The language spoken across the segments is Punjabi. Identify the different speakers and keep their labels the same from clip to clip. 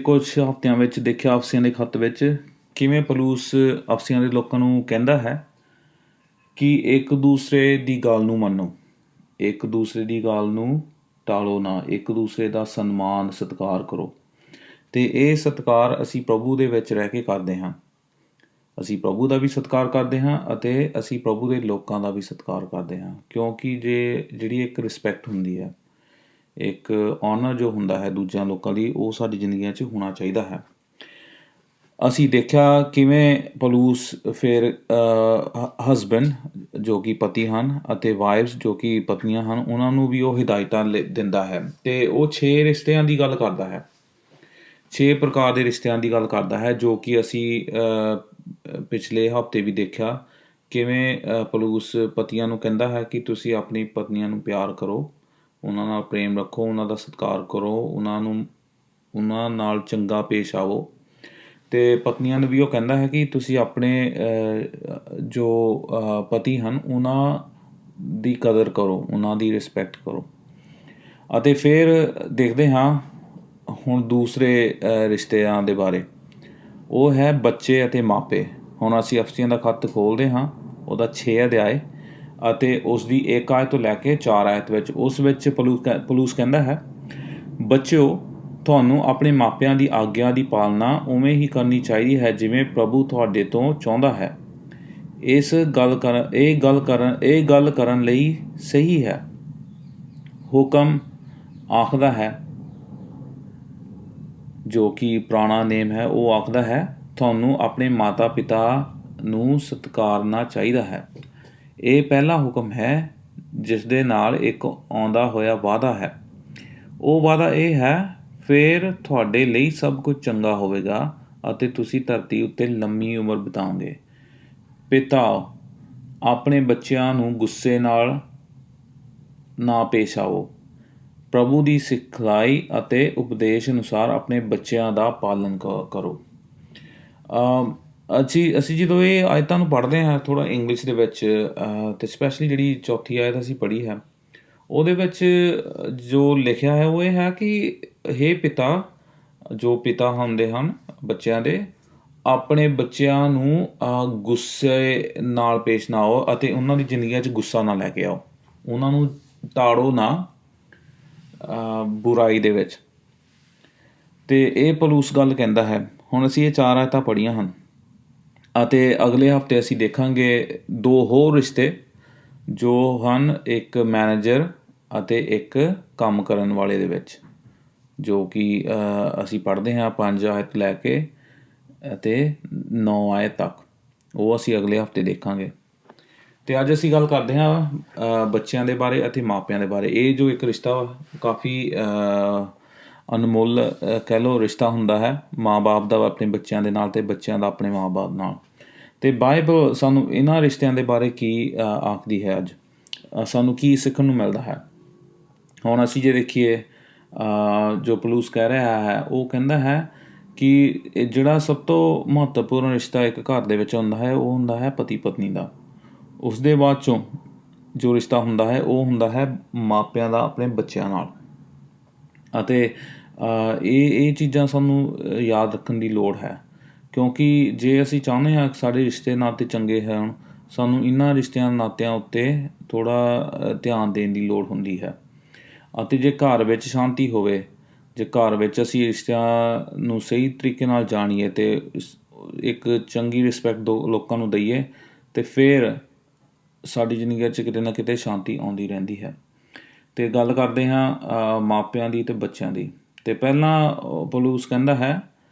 Speaker 1: ਕੁਛ ਹਫ਼ਤਿਆਂ ਵਿੱਚ ਦੇਖਿਆ ਅਫਸੀਆਂ ਦੇ ਖੱਤ ਵਿੱਚ ਕਿਵੇਂ ਪੌਲੁਸ ਅਫਸੀਆਂ ਦੇ ਲੋਕਾਂ ਨੂੰ ਕਹਿੰਦਾ ਹੈ ਕਿ ਇੱਕ ਦੂਸਰੇ ਦੀ ਗੱਲ ਨੂੰ ਮੰਨੋ, ਇੱਕ ਦੂਸਰੇ ਦੀ ਗੱਲ ਨੂੰ ਟਾਲੋ ਨਾ, ਇੱਕ ਦੂਸਰੇ ਦਾ ਸਨਮਾਨ ਸਤਿਕਾਰ ਕਰੋ। ਅਤੇ ਇਹ ਸਤਿਕਾਰ ਅਸੀਂ ਪ੍ਰਭੂ ਦੇ ਵਿੱਚ ਰਹਿ ਕੇ ਕਰਦੇ ਹਾਂ। ਅਸੀਂ ਪ੍ਰਭੂ ਦਾ ਵੀ ਸਤਿਕਾਰ ਕਰਦੇ ਹਾਂ ਅਤੇ ਅਸੀਂ ਪ੍ਰਭੂ ਦੇ ਲੋਕਾਂ ਦਾ ਵੀ ਸਤਿਕਾਰ ਕਰਦੇ ਹਾਂ, ਕਿਉਂਕਿ ਜਿਹੜੀ ਇੱਕ ਰਿਸਪੈਕਟ ਹੁੰਦੀ ਹੈ, ਇੱਕ ਔਨਰ ਜੋ ਹੁੰਦਾ ਹੈ ਦੂਜਿਆਂ ਲੋਕਾਂ ਦੀ, ਉਹ ਸਾਡੀ ਜ਼ਿੰਦਗੀਆਂ 'ਚ ਹੋਣਾ ਚਾਹੀਦਾ ਹੈ। ਅਸੀਂ ਦੇਖਿਆ ਕਿਵੇਂ ਪੌਲੁਸ ਫਿਰ ਹਸਬੈਂਡ ਜੋ ਕਿ ਪਤੀ ਹਨ ਅਤੇ ਵਾਈਫਸ ਜੋ ਕਿ ਪਤਨੀਆਂ ਹਨ, ਉਹਨਾਂ ਨੂੰ ਵੀ ਉਹ ਹਿਦਾਇਤਾਂ ਦਿੰਦਾ ਹੈ ਅਤੇ ਉਹ 6 ਰਿਸ਼ਤਿਆਂ ਦੀ ਗੱਲ ਕਰਦਾ ਹੈ। 6 ਪ੍ਰਕਾਰ ਦੇ ਰਿਸ਼ਤਿਆਂ ਦੀ ਗੱਲ ਕਰਦਾ ਹੈ, ਜੋ ਕਿ ਅਸੀਂ ਪਿਛਲੇ ਹਫ਼ਤੇ ਵੀ ਦੇਖਿਆ ਕਿਵੇਂ ਪੌਲੁਸ ਪਤੀਆਂ ਨੂੰ ਕਹਿੰਦਾ ਹੈ ਕਿ ਤੁਸੀਂ ਆਪਣੀ ਪਤਨੀਆਂ ਨੂੰ ਪਿਆਰ ਕਰੋ, ਉਹਨਾਂ ਨਾਲ ਪ੍ਰੇਮ ਰੱਖੋ, ਉਹਨਾਂ ਦਾ ਸਤਿਕਾਰ ਕਰੋ, ਉਹਨਾਂ ਨਾਲ ਚੰਗਾ ਪੇਸ਼ ਆਵੋ। ਅਤੇ ਪਤਨੀਆਂ ਨੂੰ ਵੀ ਉਹ ਕਹਿੰਦਾ ਹੈ ਕਿ ਤੁਸੀਂ ਆਪਣੇ ਜੋ ਪਤੀ ਹਨ ਉਹਨਾਂ ਦੀ ਕਦਰ ਕਰੋ, ਉਹਨਾਂ ਦੀ ਰਿਸਪੈਕਟ ਕਰੋ। ਅਤੇ ਫਿਰ ਦੇਖਦੇ ਹਾਂ ਹੁਣ ਦੂਸਰੇ ਰਿਸ਼ਤਿਆਂ ਦੇ ਬਾਰੇ, ਉਹ ਹੈ ਬੱਚੇ ਅਤੇ ਮਾਪੇ। ਹੁਣ ਅਸੀਂ ਅਫਸੀਆਂ ਦਾ ਖੱਤ ਖੋਲ੍ਹਦੇ ਹਾਂ, ਉਹਦਾ 6 ਅਧਿਆਏ ਅਤੇ ਉਸ ਦੀ 1 ਆਇਤ ਤੋਂ ਲੈ ਕੇ 4 ਆਇਤ ਵਿੱਚ, ਉਸ ਵਿੱਚ ਪੌਲੁਸ ਕਹਿੰਦਾ ਹੈ, ਬੱਚਿਓ, ਤੁਹਾਨੂੰ ਆਪਣੇ ਮਾਪਿਆਂ ਦੀ ਆਗਿਆ ਦੀ ਪਾਲਣਾ ਉਵੇਂ ਹੀ ਕਰਨੀ ਚਾਹੀਦੀ ਹੈ ਜਿਵੇਂ ਪ੍ਰਭੂ ਤੁਹਾਡੇ ਤੋਂ ਚਾਹੁੰਦਾ ਹੈ। ਇਹ ਗੱਲ ਕਰਨ ਲਈ ਸਹੀ ਹੈ। ਹੁਕਮ ਆਖਦਾ ਹੈ, ਜੋ ਕਿ ਪੁਰਾਣਾ ਨੇਮ ਹੈ, ਉਹ ਆਖਦਾ ਹੈ ਤੁਹਾਨੂੰ ਆਪਣੇ ਮਾਤਾ ਪਿਤਾ ਨੂੰ ਸਤਿਕਾਰਨਾ ਚਾਹੀਦਾ ਹੈ। ਇਹ ਪਹਿਲਾ ਹੁਕਮ ਹੈ ਜਿਸ ਦੇ ਨਾਲ ਇੱਕ ਆਉਂਦਾ ਹੋਇਆ ਵਾਅਦਾ ਹੈ। ਉਹ ਵਾਅਦਾ ਇਹ ਹੈ, ਫਿਰ ਤੁਹਾਡੇ ਲਈ ਸਭ ਕੁਝ ਚੰਗਾ ਹੋਵੇਗਾ ਅਤੇ ਤੁਸੀਂ ਧਰਤੀ ਉੱਤੇ ਲੰਮੀ ਉਮਰ ਬਿਤਾਓਗੇ। ਪਿਤਾਓ, ਆਪਣੇ ਬੱਚਿਆਂ ਨੂੰ ਗੁੱਸੇ ਨਾਲ ਨਾ ਪੇਸ਼ ਆਵੋ। ਪ੍ਰਭੂ ਦੀ ਸਿਖਲਾਈ ਅਤੇ ਉਪਦੇਸ਼ ਅਨੁਸਾਰ ਆਪਣੇ ਬੱਚਿਆਂ ਦਾ ਪਾਲਣ ਕਰੋ। ਅਸੀਂ ਜਦੋਂ ਇਹ ਆਇਤਾਂ ਨੂੰ ਪੜ੍ਹਦੇ ਹਾਂ ਥੋੜ੍ਹਾ ਇੰਗਲਿਸ਼ ਦੇ ਵਿੱਚ, ਅਤੇ ਸਪੈਸ਼ਲੀ ਜਿਹੜੀ ਚੌਥੀ ਆਇਤ ਅਸੀਂ ਪੜ੍ਹੀ ਹੈ, ਉਹਦੇ ਵਿੱਚ ਜੋ ਲਿਖਿਆ ਹੈ ਉਹ ਇਹ ਹੈ ਕਿ ਹੇ ਪਿਤਾ, ਜੋ ਪਿਤਾ ਹੁੰਦੇ ਹਨ ਬੱਚਿਆਂ ਦੇ, ਆਪਣੇ ਬੱਚਿਆਂ ਨੂੰ ਗੁੱਸੇ ਨਾਲ ਪੇਸ਼ ਨਾ ਆਓ ਅਤੇ ਉਹਨਾਂ ਦੀ ਜ਼ਿੰਦਗੀਆਂ 'ਚ ਗੁੱਸਾ ਨਾ ਲੈ ਕੇ ਆਓ, ਉਹਨਾਂ ਨੂੰ ਤਾੜੋ ਨਾ ਬੁਰਾਈ ਦੇ ਵਿੱਚ। ਅਤੇ ਇਹ ਪੌਲੁਸ ਗੱਲ ਕਹਿੰਦਾ ਹੈ। ਹੁਣ ਅਸੀਂ ਇਹ 4 ਆਇਤਾਂ ਪੜ੍ਹੀਆਂ ਹਨ ਅਤੇ ਅਗਲੇ ਹਫ਼ਤੇ ਅਸੀਂ ਦੇਖਾਂਗੇ 2 ਹੋਰ ਰਿਸ਼ਤੇ ਜੋ ਹਨ, ਇੱਕ ਮੈਨੇਜਰ ਅਤੇ ਇੱਕ ਕੰਮ ਕਰਨ ਵਾਲੇ ਦੇ ਵਿੱਚ, ਜੋ ਕਿ ਅਸੀਂ ਪੜ੍ਹਦੇ ਹਾਂ 5 ਆਇਤ ਲੈ ਕੇ ਅਤੇ 9 ਆਇਤ ਤੱਕ। ਉਹ ਅਸੀਂ ਅਗਲੇ ਹਫ਼ਤੇ ਦੇਖਾਂਗੇ। ਅਤੇ ਅੱਜ ਅਸੀਂ ਗੱਲ ਕਰਦੇ ਹਾਂ ਬੱਚਿਆਂ ਦੇ ਬਾਰੇ ਅਤੇ ਮਾਪਿਆਂ ਦੇ ਬਾਰੇ। ਇਹ ਜੋ ਇੱਕ ਰਿਸ਼ਤਾ ਕਾਫੀ ਅਨਮੁੱਲ ਕਹਿ ਲਓ ਰਿਸ਼ਤਾ ਹੁੰਦਾ ਹੈ, ਮਾਂ ਬਾਪ ਦਾ ਆਪਣੇ ਬੱਚਿਆਂ ਦੇ ਨਾਲ ਅਤੇ ਬੱਚਿਆਂ ਦਾ ਆਪਣੇ ਮਾਂ ਬਾਪ ਨਾਲ। ਅਤੇ ਬਾਈਬਲ ਸਾਨੂੰ ਇਹਨਾਂ ਰਿਸ਼ਤਿਆਂ ਦੇ ਬਾਰੇ ਕੀ ਆਖਦੀ ਹੈ, ਅੱਜ ਸਾਨੂੰ ਕੀ ਸਿੱਖਣ ਨੂੰ ਮਿਲਦਾ ਹੈ। ਹੁਣ ਅਸੀਂ ਜੇ ਦੇਖੀਏ ਜੋ ਪੌਲੁਸ ਕਹਿ ਰਿਹਾ ਹੈ, ਉਹ ਕਹਿੰਦਾ ਹੈ ਕਿ ਜਿਹੜਾ ਸਭ ਤੋਂ ਮਹੱਤਵਪੂਰਨ ਰਿਸ਼ਤਾ ਇੱਕ ਘਰ ਦੇ ਵਿੱਚ ਹੁੰਦਾ ਹੈ, ਉਹ ਹੁੰਦਾ ਹੈ ਪਤੀ ਪਤਨੀ ਦਾ। ਉਸ ਦੇ ਬਾਅਦ 'ਚੋਂ ਜੋ ਰਿਸ਼ਤਾ ਹੁੰਦਾ ਹੈ, ਉਹ ਹੁੰਦਾ ਹੈ ਮਾਪਿਆਂ ਦਾ ਆਪਣੇ ਬੱਚਿਆਂ ਨਾਲ। ਅਤੇ ਇਹ ਚੀਜ਼ਾਂ ਸਾਨੂੰ ਯਾਦ ਰੱਖਣ ਦੀ ਲੋੜ ਹੈ, ਕਿਉਂਕਿ ਜੇ ਅਸੀਂ ਚਾਹੁੰਦੇ ਹਾਂ ਕਿ ਸਾਡੇ ਰਿਸ਼ਤੇ ਨਾਤੇ ਚੰਗੇ ਹੋਣ, ਸਾਨੂੰ ਇਹਨਾਂ ਰਿਸ਼ਤਿਆਂ ਨਾਤਿਆਂ ਉੱਤੇ ਥੋੜ੍ਹਾ ਧਿਆਨ ਦੇਣ ਦੀ ਲੋੜ ਹੁੰਦੀ ਹੈ। ਅਤੇ ਜੇ ਘਰ ਵਿੱਚ ਸ਼ਾਂਤੀ ਹੋਵੇ, ਜੇ ਘਰ ਵਿੱਚ ਅਸੀਂ ਰਿਸ਼ਤਿਆਂ ਨੂੰ ਸਹੀ ਤਰੀਕੇ ਨਾਲ ਜਾਣੀਏ ਅਤੇ ਇੱਕ ਚੰਗੀ ਰਿਸਪੈਕਟ ਲੋਕਾਂ ਨੂੰ ਦਈਏ, ਅਤੇ ਫਿਰ ਸਾਡੀ ਜ਼ਿੰਦਗੀ 'ਚ ਕਿਤੇ ਨਾ ਕਿਤੇ ਸ਼ਾਂਤੀ ਆਉਂਦੀ ਰਹਿੰਦੀ ਹੈ। ਅਤੇ ਗੱਲ ਕਰਦੇ ਹਾਂ ਮਾਪਿਆਂ ਦੀ ਅਤੇ ਬੱਚਿਆਂ ਦੀ। ਅਤੇ ਪਹਿਲਾਂ ਪੌਲੁਸ ਕਹਿੰਦਾ ਹੈ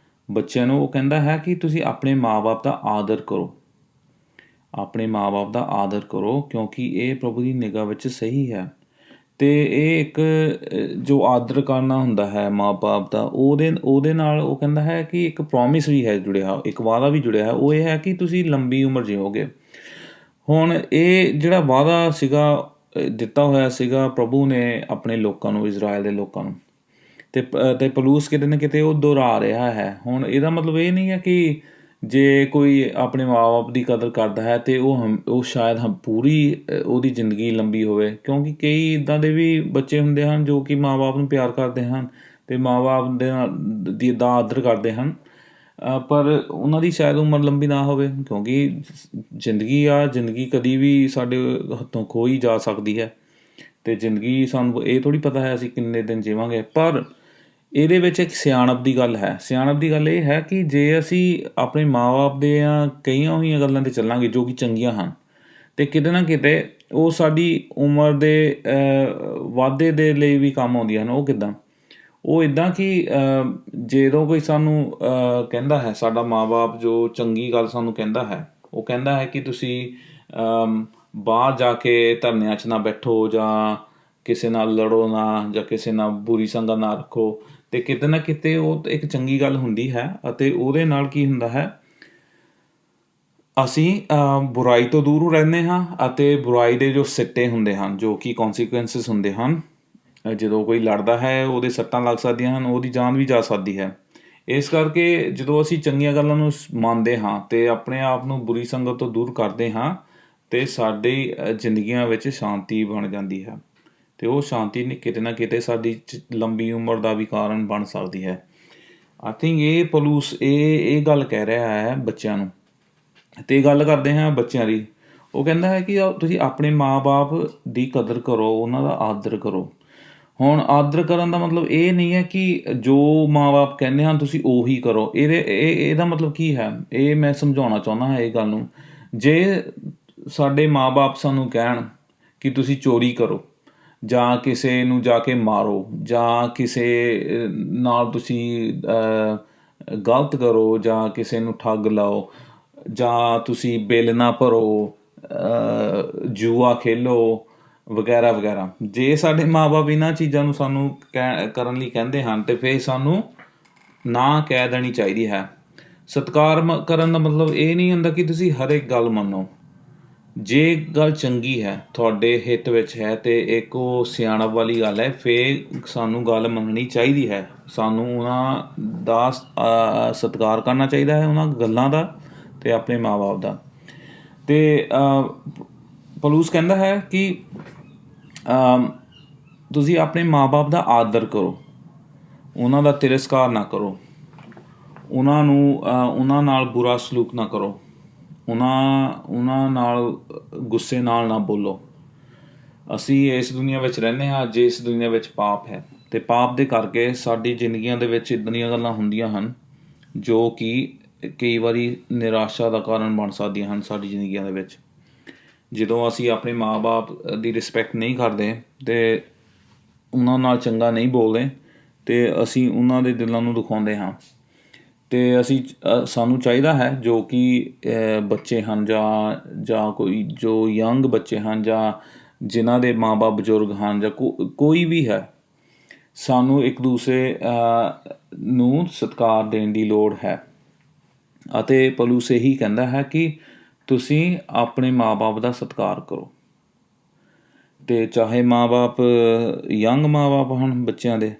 Speaker 1: ਬੱਚਿਆਂ ਨੂੰ, ਉਹ ਕਹਿੰਦਾ ਹੈ ਕਿ ਤੁਸੀਂ ਆਪਣੇ ਮਾਂ ਬਾਪ ਦਾ ਆਦਰ ਕਰੋ, ਆਪਣੇ ਮਾਂ ਬਾਪ ਦਾ ਆਦਰ ਕਰੋ, ਕਿਉਂਕਿ ਇਹ ਪ੍ਰਭੂ ਦੀ ਨਿਗਾਹ ਵਿੱਚ ਸਹੀ ਹੈ। ਅਤੇ ਇਹ ਇੱਕ ਜੋ ਆਦਰ ਕਰਨਾ ਹੁੰਦਾ ਹੈ ਮਾਂ ਬਾਪ ਦਾ, ਉਹਦੇ ਨਾਲ ਉਹ ਕਹਿੰਦਾ ਹੈ ਕਿ ਇੱਕ ਪ੍ਰੋਮਿਸ ਵੀ ਹੈ ਜੁੜਿਆ, ਇੱਕ ਵਾਅਦਾ ਵੀ ਜੁੜਿਆ ਹੈ। ਉਹ ਇਹ ਹੈ ਕਿ ਤੁਸੀਂ ਲੰਬੀ ਉਮਰ ਜਿਓਗੇ। ਹੁਣ ਇਹ ਜਿਹੜਾ ਵਾਅਦਾ ਸੀਗਾ ਦਿੱਤਾ ਹੋਇਆ ਸੀਗਾ ਪ੍ਰਭੂ ਨੇ ਆਪਣੇ ਲੋਕਾਂ ਨੂੰ, ਇਜ਼ਰਾਈਲ ਦੇ ਲੋਕਾਂ ਨੂੰ, ਅਤੇ ਪੌਲੁਸ ਕਿਤੇ ਨਾ ਕਿਤੇ ਉਹ ਦੁਹਰਾ ਰਿਹਾ ਹੈ। ਹੁਣ ਇਹਦਾ ਮਤਲਬ ਇਹ ਨਹੀਂ ਹੈ ਕਿ ਜੇ ਕੋਈ ਆਪਣੇ ਮਾਂ ਬਾਪ ਦੀ ਕਦਰ ਕਰਦਾ ਹੈ ਅਤੇ ਉਹ ਸ਼ਾਇਦ ਪੂਰੀ ਉਹਦੀ ਜ਼ਿੰਦਗੀ ਲੰਬੀ ਹੋਵੇ, ਕਿਉਂਕਿ ਕਈ ਇੱਦਾਂ ਦੇ ਵੀ ਬੱਚੇ ਹੁੰਦੇ ਹਨ ਜੋ ਕਿ ਮਾਂ ਬਾਪ ਨੂੰ ਪਿਆਰ ਕਰਦੇ ਹਨ ਅਤੇ ਮਾਂ ਬਾਪ ਦੇ ਨਾਲ ਦਾ ਆਦਰ ਕਰਦੇ ਹਨ। ਪਰ ਉਹਨਾਂ ਦੀ ਸ਼ਾਇਦ ਉਮਰ ਲੰਬੀ ਨਾ ਹੋਵੇ, ਕਿਉਂਕਿ ਜ਼ਿੰਦਗੀ ਆ, ਜ਼ਿੰਦਗੀ ਕਦੀ ਵੀ ਸਾਡੇ ਹੱਥੋਂ ਖੋਹੀ ਜਾ ਸਕਦੀ ਹੈ ਅਤੇ ਜ਼ਿੰਦਗੀ ਸਾਨੂੰ ਇਹ ਥੋੜ੍ਹੀ ਪਤਾ ਹੈ ਅਸੀਂ ਕਿੰਨੇ ਦਿਨ ਜੀਵਾਂਗੇ। ਪਰ ਇਹਦੇ ਵਿੱਚ ਇੱਕ ਸਿਆਣਪ ਦੀ ਗੱਲ ਹੈ। ਸਿਆਣਪ ਦੀ ਗੱਲ ਇਹ ਹੈ ਕਿ ਜੇ ਅਸੀਂ ਆਪਣੇ ਮਾਂ ਬਾਪ ਦੀਆਂ ਕਈਆਂ ਹੋਈਆਂ ਗੱਲਾਂ 'ਤੇ ਚੱਲਾਂਗੇ ਜੋ ਕਿ ਚੰਗੀਆਂ ਹਨ, ਅਤੇ ਕਿਤੇ ਨਾ ਕਿਤੇ ਉਹ ਸਾਡੀ ਉਮਰ ਦੇ ਵਾਧੇ ਦੇ ਲਈ ਵੀ ਕੰਮ ਆਉਂਦੀਆਂ ਹਨ। ਉਹ ਕਿੱਦਾਂ? ਉਹ ਇੱਦਾਂ ਕਿ ਜਦੋਂ ਕੋਈ ਸਾਨੂੰ ਕਹਿੰਦਾ ਹੈ, ਸਾਡਾ ਮਾਂ ਬਾਪ ਜੋ ਚੰਗੀ ਗੱਲ ਸਾਨੂੰ ਕਹਿੰਦਾ ਹੈ, ਉਹ ਕਹਿੰਦਾ ਹੈ ਕਿ ਤੁਸੀਂ ਬਾਹਰ ਜਾ ਕੇ ਧਰਨਿਆਂ 'ਚ ਨਾ ਬੈਠੋ, ਜਾਂ ਕਿਸੇ ਨਾਲ ਲੜੋ ਨਾ, ਜਾਂ ਕਿਸੇ ਨਾਲ ਬੁਰੀ ਸੰਗਤ ਨਾ ਰੱਖੋ। ਅਤੇ ਕਿਤੇ ਨਾ ਕਿਤੇ ਉਹ ਇੱਕ ਚੰਗੀ ਗੱਲ ਹੁੰਦੀ ਹੈ, ਅਤੇ ਉਹਦੇ ਨਾਲ ਕੀ ਹੁੰਦਾ ਹੈ, ਅਸੀਂ ਬੁਰਾਈ ਤੋਂ ਦੂਰ ਰਹਿੰਦੇ ਹਾਂ, ਅਤੇ ਬੁਰਾਈ ਦੇ ਜੋ ਸਿੱਟੇ ਹੁੰਦੇ ਹਨ, ਜੋ ਕਿ ਕੌਨਸੀਕੁਐਂਸਿਸ ਹੁੰਦੇ ਹਨ, ਜਦੋਂ ਕੋਈ ਲੜਦਾ ਹੈ ਉਹਦੇ ਸੱਟਾਂ ਲੱਗ ਸਕਦੀਆਂ ਹਨ, ਉਹਦੀ ਜਾਨ ਵੀ ਜਾ ਸਕਦੀ ਹੈ। ਇਸ ਕਰਕੇ ਜਦੋਂ ਅਸੀਂ ਚੰਗੀਆਂ ਗੱਲਾਂ ਨੂੰ ਮੰਨਦੇ ਹਾਂ ਅਤੇ ਆਪਣੇ ਆਪ ਨੂੰ ਬੁਰੀ ਸੰਗਤ ਤੋਂ ਦੂਰ ਕਰਦੇ ਹਾਂ, ਅਤੇ ਸਾਡੀ ਜ਼ਿੰਦਗੀਆਂ ਵਿੱਚ ਸ਼ਾਂਤੀ ਬਣ ਜਾਂਦੀ ਹੈ, ਅਤੇ ਉਹ ਸ਼ਾਂਤੀ ਕਿਤੇ ਨਾ ਕਿਤੇ ਸਾਡੀ ਲੰਬੀ ਉਮਰ ਦਾ ਵੀ ਕਾਰਨ ਬਣ ਸਕਦੀ ਹੈ। ਆਈ ਥਿੰਕ ਇਹ ਪੌਲੁਸ ਇਹ ਗੱਲ ਕਹਿ ਰਿਹਾ ਹੈ ਬੱਚਿਆਂ ਨੂੰ। ਅਤੇ ਗੱਲ ਕਰਦੇ ਹਾਂ ਬੱਚਿਆਂ ਦੀ। ਉਹ ਕਹਿੰਦਾ ਹੈ ਕਿ ਤੁਸੀਂ ਆਪਣੇ ਮਾਂ ਬਾਪ ਦੀ ਕਦਰ ਕਰੋ, ਉਹਨਾਂ ਦਾ ਆਦਰ ਕਰੋ। ਹੁਣ ਆਦਰ ਕਰਨ ਦਾ ਮਤਲਬ ਇਹ ਨਹੀਂ ਹੈ ਕਿ ਜੋ ਮਾਂ ਬਾਪ ਕਹਿੰਦੇ ਹਨ ਤੁਸੀਂ ਉਹੀ ਕਰੋ। ਇਹਦਾ ਮਤਲਬ ਕੀ ਹੈ, ਇਹ ਮੈਂ ਸਮਝਾਉਣਾ ਚਾਹੁੰਦਾ ਹਾਂ ਇਹ ਗੱਲ ਨੂੰ। ਜੇ ਸਾਡੇ ਮਾਂ ਬਾਪ ਸਾਨੂੰ ਕਹਿਣ ਕਿ ਤੁਸੀਂ ਚੋਰੀ ਕਰੋ, ਜਾਂ ਕਿਸੇ ਨੂੰ ਜਾ ਕੇ ਮਾਰੋ, ਜਾਂ ਕਿਸੇ ਨਾਲ ਤੁਸੀਂ ਗਲਤ ਕਰੋ, ਜਾਂ ਕਿਸੇ ਨੂੰ ਠੱਗ ਲਾਓ, ਜਾਂ ਤੁਸੀਂ ਬਿੱਲ ਨਾ ਭਰੋ, ਜੂਆ ਖੇਲੋ, ਵਗੈਰਾ ਵਗੈਰਾ। ਜੇ ਸਾਡੇ ਮਾਂ ਬਾਪ ਇਹਨਾਂ ਚੀਜ਼ਾਂ ਨੂੰ ਸਾਨੂੰ ਕਰਨ ਲਈ ਕਹਿੰਦੇ ਹਨ, ਅਤੇ ਫਿਰ ਸਾਨੂੰ ਨਾ ਕਹਿ ਦੇਣੀ ਚਾਹੀਦੀ ਹੈ। ਸਤਿਕਾਰ ਕਰਨ ਦਾ ਮਤਲਬ ਇਹ ਨਹੀਂ ਹੁੰਦਾ ਕਿ ਤੁਸੀਂ ਹਰ ਇੱਕ ਗੱਲ ਮੰਨੋ। ਜੇ ਗੱਲ ਚੰਗੀ ਹੈ, ਤੁਹਾਡੇ ਹਿੱਤ ਵਿੱਚ ਹੈ, ਅਤੇ ਇੱਕ ਉਹ ਸਿਆਣਪ ਵਾਲੀ ਗੱਲ ਹੈ, ਫਿਰ ਸਾਨੂੰ ਗੱਲ ਮੰਨਣੀ ਚਾਹੀਦੀ ਹੈ। ਸਾਨੂੰ ਉਹਨਾਂ ਦਾ ਸਤਿਕਾਰ ਕਰਨਾ ਚਾਹੀਦਾ ਹੈ, ਉਹਨਾਂ ਗੱਲਾਂ ਦਾ ਅਤੇ ਆਪਣੇ ਮਾਂ ਬਾਪ ਦਾ। ਅਤੇ ਪੌਲੁਸ ਕਹਿੰਦਾ ਹੈ ਕਿ ਤੁਸੀਂ ਆਪਣੇ ਮਾਂ ਬਾਪ ਦਾ ਆਦਰ ਕਰੋ, ਉਹਨਾਂ ਦਾ ਤਿਰਸਕਾਰ ਨਾ ਕਰੋ, ਉਹਨਾਂ ਨਾਲ ਬੁਰਾ ਸਲੂਕ ਨਾ ਕਰੋ, ਉਹਨਾਂ ਨਾਲ ਗੁੱਸੇ ਨਾਲ ਨਾ ਬੋਲੋ। ਅਸੀਂ ਇਸ ਦੁਨੀਆ ਵਿੱਚ ਰਹਿੰਦੇ ਹਾਂ, ਅੱਜ ਇਸ ਦੁਨੀਆ ਵਿੱਚ ਪਾਪ ਹੈ, ਅਤੇ ਪਾਪ ਦੇ ਕਰਕੇ ਸਾਡੀ ਜ਼ਿੰਦਗੀਆਂ ਦੇ ਵਿੱਚ ਇੱਦਾਂ ਦੀਆਂ ਗੱਲਾਂ ਹੁੰਦੀਆਂ ਹਨ ਜੋ ਕਿ ਕਈ ਵਾਰੀ ਨਿਰਾਸ਼ਾ ਦਾ ਕਾਰਨ ਬਣ ਸਕਦੀਆਂ ਹਨ ਸਾਡੀ ਜ਼ਿੰਦਗੀਆਂ ਦੇ ਵਿੱਚ। ਜਦੋਂ ਅਸੀਂ ਆਪਣੇ ਮਾਂ ਬਾਪ ਦੀ ਰਿਸਪੈਕਟ ਨਹੀਂ ਕਰਦੇ ਅਤੇ ਉਹਨਾਂ ਨਾਲ ਚੰਗਾ ਨਹੀਂ ਬੋਲਦੇ, ਅਤੇ ਅਸੀਂ ਉਹਨਾਂ ਦੇ ਦਿਲਾਂ ਨੂੰ ਦੁਖਾਉਂਦੇ ਹਾਂ। ਅਤੇ ਸਾਨੂੰ ਚਾਹੀਦਾ ਹੈ ਜੋ ਕਿ ਬੱਚੇ ਹਨ, ਜਾਂ ਕੋਈ ਜੋ ਯੰਗ ਬੱਚੇ ਹਨ, ਜਾਂ ਜਿਨ੍ਹਾਂ ਦੇ ਮਾਂ ਬਾਪ ਬਜ਼ੁਰਗ ਹਨ, ਜਾਂ ਕੋਈ ਵੀ ਹੈ, ਸਾਨੂੰ ਇੱਕ ਦੂਸਰੇ ਨੂੰ ਸਤਿਕਾਰ ਦੇਣ ਦੀ ਲੋੜ ਹੈ। ਅਤੇ ਪੌਲੁਸ ਇਹੀ ਕਹਿੰਦਾ ਹੈ ਕਿ ਤੁਸੀਂ ਆਪਣੇ ਮਾਂ ਬਾਪ ਦਾ ਸਤਿਕਾਰ ਕਰੋ। ਅਤੇ ਚਾਹੇ ਮਾਂ ਬਾਪ ਯੰਗ ਮਾਂ ਬਾਪ ਹਨ ਬੱਚਿਆਂ ਦੇ,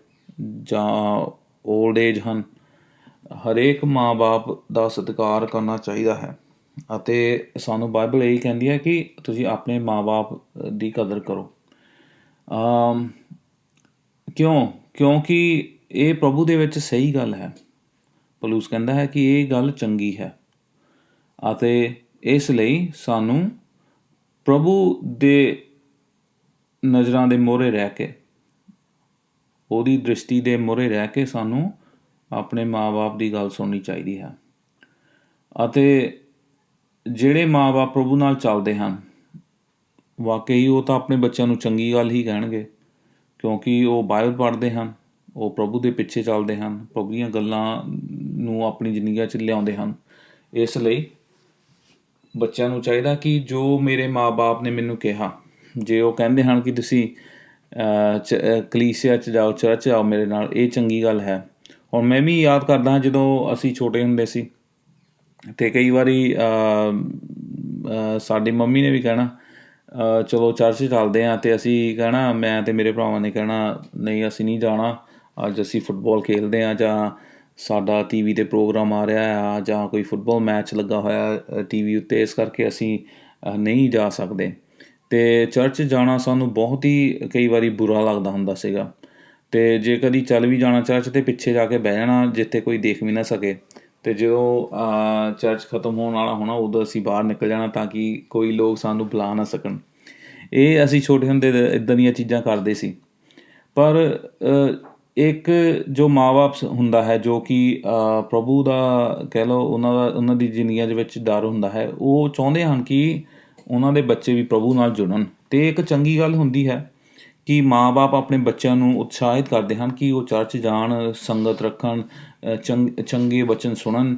Speaker 1: ਜਾਂ ਓਲਡ ਏਜ ਹਨ, ਹਰੇਕ ਮਾਂ ਬਾਪ ਦਾ ਸਤਿਕਾਰ ਕਰਨਾ ਚਾਹੀਦਾ ਹੈ। ਅਤੇ ਸਾਨੂੰ ਬਾਈਬਲ ਇਹੀ ਕਹਿੰਦੀ ਹੈ ਕਿ ਤੁਸੀਂ ਆਪਣੇ ਮਾਂ ਬਾਪ ਦੀ ਕਦਰ ਕਰੋ। ਕਿਉਂਕਿ ਇਹ ਪ੍ਰਭੂ ਦੇ ਵਿੱਚ ਸਹੀ ਗੱਲ ਹੈ। ਪੌਲੁਸ ਕਹਿੰਦਾ ਹੈ ਕਿ ਇਹ ਗੱਲ ਚੰਗੀ ਹੈ, ਅਤੇ ਇਸ ਲਈ ਸਾਨੂੰ ਪ੍ਰਭੂ ਦੇ ਨਜ਼ਰਾਂ ਦੇ ਮੂਹਰੇ ਰਹਿ ਕੇ, ਉਹਦੀ ਦ੍ਰਿਸ਼ਟੀ ਦੇ ਮੂਹਰੇ ਰਹਿ ਕੇ ਸਾਨੂੰ ਆਪਣੇ ਮਾਂ ਬਾਪ ਦੀ ਗੱਲ ਸੁਣਨੀ ਚਾਹੀਦੀ ਹੈ। ਅਤੇ ਜਿਹੜੇ ਮਾਂ ਬਾਪ ਪ੍ਰਭੂ ਨਾਲ ਚੱਲਦੇ ਹਨ, ਵਾਕਈ ਉਹ ਤਾਂ ਆਪਣੇ ਬੱਚਿਆਂ ਨੂੰ ਚੰਗੀ ਗੱਲ ਹੀ ਕਹਿਣਗੇ, ਕਿਉਂਕਿ ਉਹ ਬਾਈਬਲ ਪੜ੍ਹਦੇ ਹਨ, ਉਹ ਪ੍ਰਭੂ ਦੇ ਪਿੱਛੇ ਚੱਲਦੇ ਹਨ, ਪ੍ਰਭੂ ਦੀਆਂ ਗੱਲਾਂ ਨੂੰ ਆਪਣੀ ਜ਼ਿੰਦਗੀਆਂ 'ਚ ਲਿਆਉਂਦੇ ਹਨ। ਇਸ ਲਈ ਬੱਚਿਆਂ ਨੂੰ ਚਾਹੀਦਾ ਕਿ ਜੋ ਮੇਰੇ ਮਾਂ ਬਾਪ ਨੇ ਮੈਨੂੰ ਕਿਹਾ, ਜੇ ਉਹ ਕਹਿੰਦੇ ਹਨ ਕਿ ਤੁਸੀਂ ਕਲੀਸਿਆ 'ਚ ਜਾਓ, ਚਰਚ ਜਾਓ ਮੇਰੇ ਨਾਲ, ਇਹ ਚੰਗੀ ਗੱਲ ਹੈ। ਹੁਣ ਮੈਂ ਵੀ ਯਾਦ ਕਰਦਾ ਹਾਂ ਜਦੋਂ ਅਸੀਂ ਛੋਟੇ ਹੁੰਦੇ ਸੀ, ਅਤੇ ਕਈ ਵਾਰੀ ਸਾਡੀ ਮੰਮੀ ਨੇ ਵੀ ਕਹਿਣਾ ਚਲੋ ਚਰਚ ਚੱਲਦੇ ਹਾਂ, ਅਤੇ ਅਸੀਂ ਕਹਿਣਾ, ਮੈਂ ਅਤੇ ਮੇਰੇ ਭਰਾਵਾਂ ਨੇ ਕਹਿਣਾ ਨਹੀਂ ਅਸੀਂ ਨਹੀਂ ਜਾਣਾ, ਅੱਜ ਅਸੀਂ ਫੁੱਟਬਾਲ ਖੇਡਦੇ ਹਾਂ, ਜਾਂ ਸਾਡਾ ਟੀ ਵੀ 'ਤੇ ਪ੍ਰੋਗਰਾਮ ਆ ਰਿਹਾ ਆ, ਜਾਂ ਕੋਈ ਫੁੱਟਬਾਲ ਮੈਚ ਲੱਗਾ ਹੋਇਆ ਟੀ ਵੀ ਉੱਤੇ, ਇਸ ਕਰਕੇ ਅਸੀਂ ਨਹੀਂ ਜਾ ਸਕਦੇ। ਅਤੇ ਚਰਚ ਜਾਣਾ ਸਾਨੂੰ ਬਹੁਤ ਹੀ ਕਈ ਵਾਰੀ ਬੁਰਾ ਲੱਗਦਾ ਹੁੰਦਾ ਸੀਗਾ। ਅਤੇ ਜੇ ਕਦੀ ਚੱਲ ਵੀ ਜਾਣਾ ਚਰਚ ਤਾਂ ਪਿੱਛੇ ਜਾ ਕੇ ਬਹਿ ਜਾਣਾ ਜਿੱਥੇ ਕੋਈ ਦੇਖ ਵੀ ਨਾ ਸਕੇ। ਅਤੇ ਜਦੋਂ ਚਰਚ ਖਤਮ ਹੋਣ ਵਾਲਾ ਹੋਣਾ ਉਦੋਂ ਅਸੀਂ ਬਾਹਰ ਨਿਕਲ ਜਾਣਾ ਤਾਂ ਕਿ ਕੋਈ ਲੋਕ ਸਾਨੂੰ ਬੁਲਾ ਨਾ ਸਕਣ। ਇਹ ਅਸੀਂ ਛੋਟੇ ਹੁੰਦੇ ਇੱਦਾਂ ਦੀਆਂ ਚੀਜ਼ਾਂ ਕਰਦੇ ਸੀ। ਪਰ ਇੱਕ ਜੋ ਮਾਂ ਬਾਪ ਹੁੰਦਾ ਹੈ ਜੋ ਕਿ ਪ੍ਰਭੂ ਦਾ ਕਹਿ ਲਓ ਉਹਨਾਂ ਦੀ ਜ਼ਿੰਦਗੀਆਂ ਦੇ ਵਿੱਚ ਡਰ ਹੁੰਦਾ ਹੈ, ਉਹ ਚਾਹੁੰਦੇ ਹਨ ਕਿ ਉਹਨਾਂ ਦੇ ਬੱਚੇ ਵੀ ਪ੍ਰਭੂ ਨਾਲ ਜੁੜਨ। ਅਤੇ ਇੱਕ ਚੰਗੀ ਗੱਲ ਹੁੰਦੀ ਹੈ ਕਿ ਮਾਂ ਬਾਪ ਆਪਣੇ ਬੱਚਿਆਂ ਨੂੰ ਉਤਸ਼ਾਹਿਤ ਕਰਦੇ ਹਨ ਕਿ ਉਹ ਚਰਚ ਜਾਣ, ਸੰਗਤ ਰੱਖਣ, ਚੰਗੇ ਵਚਨ ਸੁਣਨ,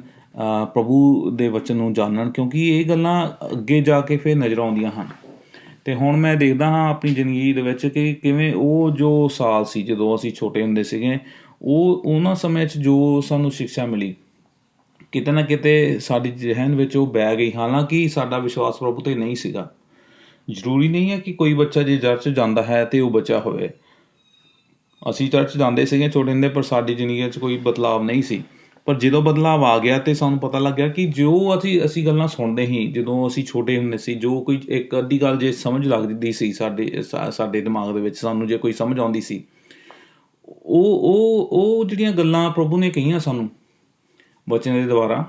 Speaker 1: ਪ੍ਰਭੂ ਦੇ ਵਚਨ ਨੂੰ ਜਾਣਨ, ਕਿਉਂਕਿ ਇਹ ਗੱਲਾਂ ਅੱਗੇ ਜਾ ਕੇ ਫਿਰ ਨਜ਼ਰ ਆਉਂਦੀਆਂ ਹਨ। ਅਤੇ ਹੁਣ ਮੈਂ ਦੇਖਦਾ ਹਾਂ ਆਪਣੀ ਜ਼ਿੰਦਗੀ ਦੇ ਵਿੱਚ ਕਿ ਕਿਵੇਂ ਉਹ ਜੋ ਸਾਲ ਸੀ ਜਦੋਂ ਅਸੀਂ ਛੋਟੇ ਹੁੰਦੇ ਸੀਗੇ, ਉਹਨਾਂ ਸਮੇਂ 'ਚ ਜੋ ਸਾਨੂੰ ਸਿਕਸ਼ਾ ਮਿਲੀ ਕਿਤੇ ਨਾ ਕਿਤੇ ਸਾਡੀ ਜ਼ਿਹਨ ਵਿੱਚ ਉਹ ਬਹਿ ਗਈ। ਹਾਲਾਂਕਿ ਸਾਡਾ ਵਿਸ਼ਵਾਸ ਪ੍ਰਭੂ 'ਤੇ ਨਹੀਂ ਸੀਗਾ। ਜ਼ਰੂਰੀ ਨਹੀਂ ਹੈ ਕਿ ਕੋਈ ਬੱਚਾ ਜੇ ਚਰਚ ਜਾਂਦਾ ਹੈ ਅਤੇ ਉਹ ਬਚਿਆ ਹੋਵੇ। ਅਸੀਂ ਚਰਚ ਜਾਂਦੇ ਸੀਗੇ ਛੋਟੇ ਹੁੰਦੇ, ਪਰ ਸਾਡੀ ਜ਼ਿੰਦਗੀ 'ਚ ਕੋਈ ਬਦਲਾਵ ਨਹੀਂ ਸੀ। ਪਰ ਜਦੋਂ ਬਦਲਾਵ ਆ ਗਿਆ ਅਤੇ ਸਾਨੂੰ ਪਤਾ ਲੱਗਿਆ ਕਿ ਜੋ ਅਸੀਂ ਗੱਲਾਂ ਸੁਣਦੇ ਸੀ ਜਦੋਂ ਅਸੀਂ ਛੋਟੇ ਹੁੰਦੇ ਸੀ, ਜੋ ਕੋਈ ਇੱਕ ਅੱਧੀ ਗੱਲ ਜੇ ਸਮਝ ਲੱਗਦੀ ਸੀ ਸਾਡੇ ਦਿਮਾਗ ਦੇ ਵਿੱਚ, ਸਾਨੂੰ ਜੇ ਕੋਈ ਸਮਝ ਆਉਂਦੀ ਸੀ, ਉਹ ਜਿਹੜੀਆਂ ਗੱਲਾਂ ਪ੍ਰਭੂ ਨੇ ਕਹੀਆਂ ਸਾਨੂੰ ਵਚਨ ਦੇ ਦੁਆਰਾ,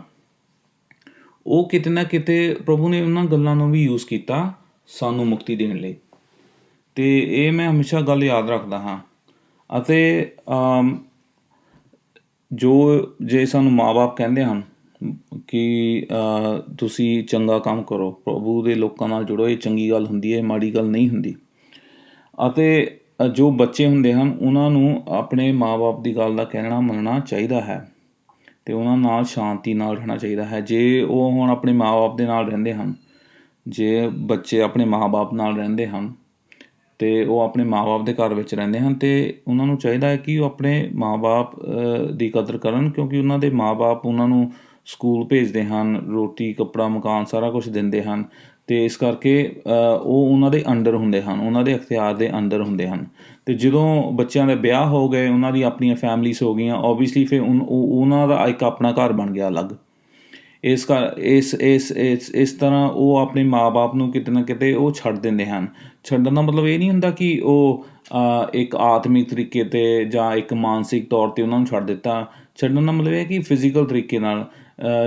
Speaker 1: ਉਹ ਕਿਤੇ ਨਾ ਕਿਤੇ ਪ੍ਰਭੂ ਨੇ ਉਹਨਾਂ ਗੱਲਾਂ ਨੂੰ ਵੀ ਯੂਜ਼ ਕੀਤਾ ਸਾਨੂੰ ਮੁਕਤੀ ਦੇਣ ਲਈ। ਅਤੇ ਇਹ ਮੈਂ ਹਮੇਸ਼ਾ ਗੱਲ ਯਾਦ ਰੱਖਦਾ ਹਾਂ। ਅਤੇ ਜੇ ਸਾਨੂੰ ਮਾਂ ਬਾਪ ਕਹਿੰਦੇ ਹਨ ਕਿ ਤੁਸੀਂ ਚੰਗਾ ਕੰਮ ਕਰੋ, ਪ੍ਰਭੂ ਦੇ ਲੋਕਾਂ ਨਾਲ ਜੁੜੋ, ਇਹ ਚੰਗੀ ਗੱਲ ਹੁੰਦੀ ਹੈ, ਮਾੜੀ ਗੱਲ ਨਹੀਂ ਹੁੰਦੀ। ਅਤੇ ਜੋ ਬੱਚੇ ਹੁੰਦੇ ਹਨ ਉਹਨਾਂ ਨੂੰ ਆਪਣੇ ਮਾਂ ਬਾਪ ਦੀ ਗੱਲ ਦਾ ਕਹਿਣਾ ਮੰਨਣਾ ਚਾਹੀਦਾ ਹੈ ਅਤੇ ਉਹਨਾਂ ਨਾਲ ਸ਼ਾਂਤੀ ਨਾਲ ਰਹਿਣਾ ਚਾਹੀਦਾ ਹੈ। ਜੇ ਉਹ ਹੁਣ ਆਪਣੇ ਮਾਂ ਬਾਪ ਦੇ ਨਾਲ ਰਹਿੰਦੇ ਹਨ, ਜੇ ਬੱਚੇ ਆਪਣੇ ਮਾਂ ਬਾਪ ਨਾਲ ਰਹਿੰਦੇ ਹਨ ਅਤੇ ਉਹ ਆਪਣੇ ਮਾਂ ਬਾਪ ਦੇ ਘਰ ਵਿੱਚ ਰਹਿੰਦੇ ਹਨ, ਅਤੇ ਉਹਨਾਂ ਨੂੰ ਚਾਹੀਦਾ ਹੈ ਕਿ ਉਹ ਆਪਣੇ ਮਾਂ ਬਾਪ ਦੀ ਕਦਰ ਕਰਨ, ਕਿਉਂਕਿ ਉਹਨਾਂ ਦੇ ਮਾਂ ਬਾਪ ਉਹਨਾਂ ਨੂੰ ਸਕੂਲ ਭੇਜਦੇ ਹਨ, ਰੋਟੀ, ਕੱਪੜਾ, ਮਕਾਨ ਸਾਰਾ ਕੁਛ ਦਿੰਦੇ ਹਨ। ਅਤੇ ਇਸ ਕਰਕੇ ਉਹ ਉਹਨਾਂ ਦੇ ਅੰਡਰ ਹੁੰਦੇ ਹਨ, ਉਹਨਾਂ ਦੇ ਅਖਤਿਆਰ ਦੇ ਅੰਡਰ ਹੁੰਦੇ ਹਨ। ਅਤੇ ਜਦੋਂ ਬੱਚਿਆਂ ਦੇ ਵਿਆਹ ਹੋ ਗਏ, ਉਹਨਾਂ ਦੀ ਆਪਣੀਆਂ ਫੈਮਲੀਜ਼ ਹੋ ਗਈਆਂ, ਓਬਵੀਅਸਲੀ ਫਿਰ ਉਹਨਾਂ ਦਾ ਇੱਕ ਆਪਣਾ ਘਰ ਬਣ ਗਿਆ ਅਲੱਗ। ਇਸ ਤਰ੍ਹਾਂ ਉਹ ਆਪਣੇ ਮਾਂ ਬਾਪ ਨੂੰ ਕਿਤੇ ਨਾ ਕਿਤੇ ਉਹ ਛੱਡ ਦਿੰਦੇ ਹਨ। ਛੱਡਣ ਦਾ ਮਤਲਬ ਇਹ ਨਹੀਂ ਹੁੰਦਾ ਕਿ ਉਹ ਇੱਕ ਆਤਮਿਕ ਤਰੀਕੇ 'ਤੇ ਜਾਂ ਇੱਕ ਮਾਨਸਿਕ ਤੌਰ 'ਤੇ ਉਹਨਾਂ ਨੂੰ ਛੱਡ ਦਿੱਤਾ। ਛੱਡਣ ਦਾ ਮਤਲਬ ਇਹ ਕਿ ਫਿਜ਼ੀਕਲ ਤਰੀਕੇ ਨਾਲ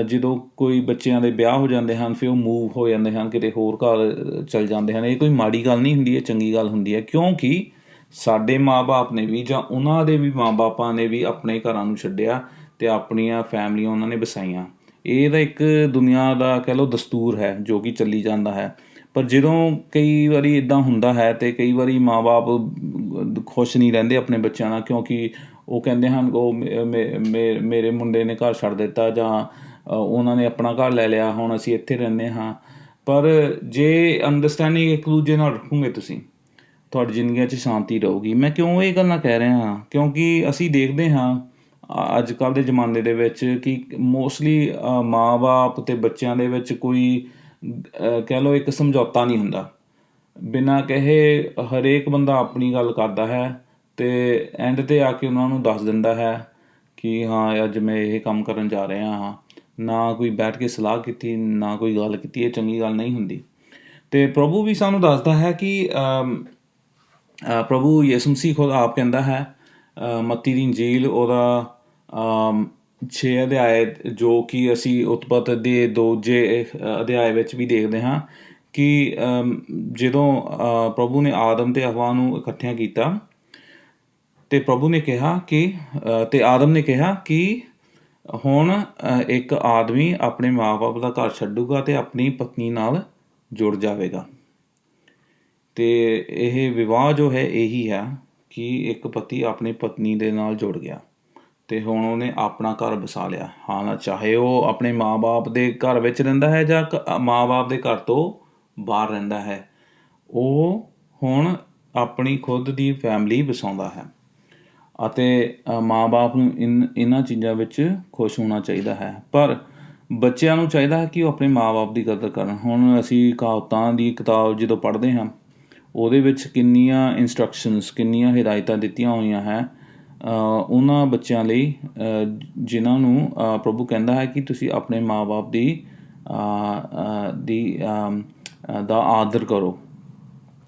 Speaker 1: ਜਦੋਂ ਕੋਈ ਬੱਚਿਆਂ ਦੇ ਵਿਆਹ ਹੋ ਜਾਂਦੇ ਹਨ, ਫਿਰ ਉਹ ਮੂਵ ਹੋ ਜਾਂਦੇ ਹਨ, ਕਿਤੇ ਹੋਰ ਘਰ ਚਲ ਜਾਂਦੇ ਹਨ। ਇਹ ਕੋਈ ਮਾੜੀ ਗੱਲ ਨਹੀਂ ਹੁੰਦੀ, ਇਹ ਚੰਗੀ ਗੱਲ ਹੁੰਦੀ ਹੈ, ਕਿਉਂਕਿ ਸਾਡੇ ਮਾਂ ਬਾਪ ਨੇ ਵੀ ਜਾਂ ਉਹਨਾਂ ਦੇ ਵੀ ਮਾਂ ਬਾਪਾਂ ਨੇ ਵੀ ਆਪਣੇ ਘਰਾਂ ਨੂੰ ਛੱਡਿਆ ਅਤੇ ਆਪਣੀਆਂ ਫੈਮਲੀਆਂ ਉਹਨਾਂ ਨੇ ਵਸਾਈਆਂ। ਇਹ ਤਾਂ ਇੱਕ ਦੁਨੀਆ ਦਾ ਕਹਿ ਲਓ ਦਸਤੂਰ ਹੈ ਜੋ ਕਿ ਚੱਲੀ ਜਾਂਦਾ ਹੈ। ਪਰ ਜਦੋਂ ਕਈ ਵਾਰੀ ਇੱਦਾਂ ਹੁੰਦਾ ਹੈ ਅਤੇ ਕਈ ਵਾਰੀ ਮਾਂ ਬਾਪ ਖੁਸ਼ ਨਹੀਂ ਰਹਿੰਦੇ ਆਪਣੇ ਬੱਚਿਆਂ ਨਾਲ, ਕਿਉਂਕਿ ਉਹ ਕਹਿੰਦੇ ਹਨ ਉਹ ਮੇਰੇ ਮੁੰਡੇ ਨੇ ਘਰ ਛੱਡ ਦਿੱਤਾ ਜਾਂ ਉਹਨਾਂ ਨੇ ਆਪਣਾ ਘਰ ਲੈ ਲਿਆ, ਹੁਣ ਅਸੀਂ ਇੱਥੇ ਰਹਿੰਦੇ ਹਾਂ। ਪਰ ਜੇ ਅੰਡਰਸਟੈਂਡਿੰਗ ਇੱਕ ਦੂਜੇ ਨਾਲ ਰੱਖੋਗੇ ਤੁਸੀਂ, ਤੁਹਾਡੀ ਜ਼ਿੰਦਗੀਆਂ 'ਚ ਸ਼ਾਂਤੀ ਰਹੂਗੀ। ਮੈਂ ਕਿਉਂ ਇਹ ਗੱਲਾਂ ਕਹਿ ਰਿਹਾ ਹਾਂ, ਕਿਉਂਕਿ ਅਸੀਂ ਦੇਖਦੇ ਹਾਂ ਅੱਜ ਕੱਲ੍ਹ ਦੇ ਜ਼ਮਾਨੇ ਦੇ ਵਿੱਚ ਕਿ ਮੋਸਟਲੀ ਮਾਂ ਬਾਪ ਅਤੇ ਬੱਚਿਆਂ ਦੇ ਵਿੱਚ ਕੋਈ ਕਹਿ ਲਓ ਇੱਕ ਸਮਝੌਤਾ ਨਹੀਂ ਹੁੰਦਾ। ਬਿਨਾਂ ਕਹੇ ਹਰੇਕ ਬੰਦਾ ਆਪਣੀ ਗੱਲ ਕਰਦਾ ਹੈ ਅਤੇ ਐਂਡ 'ਤੇ ਆ ਕੇ ਉਹਨਾਂ ਨੂੰ ਦੱਸ ਦਿੰਦਾ ਹੈ ਕਿ ਹਾਂ ਅੱਜ ਮੈਂ ਇਹ ਕੰਮ ਕਰਨ ਜਾ ਰਿਹਾ ਹਾਂ। ਨਾ ਕੋਈ ਬੈਠ ਕੇ ਸਲਾਹ ਕੀਤੀ, ਨਾ ਕੋਈ ਗੱਲ ਕੀਤੀ। ਇਹ ਚੰਗੀ ਗੱਲ ਨਹੀਂ ਹੁੰਦੀ। ਅਤੇ ਪ੍ਰਭੂ ਵੀ ਸਾਨੂੰ ਦੱਸਦਾ ਹੈ ਕਿ ਪ੍ਰਭੂ ਯਿਸੂ ਮਸੀਹ ਖੁਦ ਆਪ ਕਹਿੰਦਾ ਹੈ, ਮੱਤੀ ਦੀ ਇੰਜੀਲ ਉਹਦਾ 6 ਅਧਿਆਏ, ਜੋ ਕਿ ਅਸੀਂ ਉਤਪਤ ਦੇ 2 ਅਧਿਆਏ ਵਿੱਚ ਵੀ ਦੇਖਦੇ ਹਾਂ ਕਿ ਜਦੋਂ ਪ੍ਰਭੂ ਨੇ ਆਦਮ ਅਤੇ ਹਵਾ ਨੂੰ ਇਕੱਠਿਆਂ ਕੀਤਾ ਅਤੇ ਪ੍ਰਭੂ ਨੇ ਕਿਹਾ ਅਤੇ ਆਦਮ ਨੇ ਕਿਹਾ ਕਿ ਹੁਣ ਇੱਕ ਆਦਮੀ ਆਪਣੇ ਮਾਂ ਬਾਪ ਦਾ ਘਰ ਛੱਡੂਗਾ ਅਤੇ ਆਪਣੀ ਪਤਨੀ ਨਾਲ ਜੁੜ ਜਾਵੇਗਾ। ਅਤੇ ਇਹ ਵਿਵਾਹ ਜੋ ਹੈ ਇਹੀ ਹੈ ਕਿ ਇੱਕ ਪਤੀ ਆਪਣੀ ਪਤਨੀ ਦੇ ਨਾਲ ਜੁੜ ਗਿਆ ਅਤੇ ਹੁਣ ਉਹਨੇ ਆਪਣਾ ਘਰ ਵਸਾ ਲਿਆ। ਹਾਂ, ਚਾਹੇ ਉਹ ਆਪਣੇ ਮਾਂ ਬਾਪ ਦੇ ਘਰ ਵਿੱਚ ਰਹਿੰਦਾ ਹੈ ਜਾਂ ਮਾਂ ਬਾਪ ਦੇ ਘਰ ਤੋਂ ਬਾਹਰ ਰਹਿੰਦਾ ਹੈ, ਉਹ ਹੁਣ ਆਪਣੀ ਖੁਦ ਦੀ ਫੈਮਿਲੀ ਵਸਾਉਂਦਾ ਹੈ। ਅਤੇ ਮਾਂ ਬਾਪ ਨੂੰ ਇਹਨਾਂ ਚੀਜ਼ਾਂ ਵਿੱਚ ਖੁਸ਼ ਹੋਣਾ ਚਾਹੀਦਾ ਹੈ। ਪਰ ਬੱਚਿਆਂ ਨੂੰ ਚਾਹੀਦਾ ਹੈ ਕਿ ਉਹ ਆਪਣੇ ਮਾਂ ਬਾਪ ਦੀ ਕਦਰ ਕਰਨ। ਹੁਣ ਅਸੀਂ ਕਹਾਵਤਾਂ ਦੀ ਕਿਤਾਬ ਜਦੋਂ ਪੜ੍ਹਦੇ ਹਾਂ, ਉਹਦੇ ਵਿੱਚ ਕਿੰਨੀਆਂ ਇੰਸਟਰਕਸ਼ਨਸ, ਕਿੰਨੀਆਂ ਹਿਦਾਇਤਾਂ ਦਿੱਤੀਆਂ ਹੋਈਆਂ ਹੈ ਉਹਨਾਂ ਬੱਚਿਆਂ ਲਈ ਜਿਨ੍ਹਾਂ ਨੂੰ ਪ੍ਰਭੂ ਕਹਿੰਦਾ ਹੈ ਕਿ ਤੁਸੀਂ ਆਪਣੇ ਮਾਂ ਬਾਪ ਦਾ ਆਦਰ ਕਰੋ।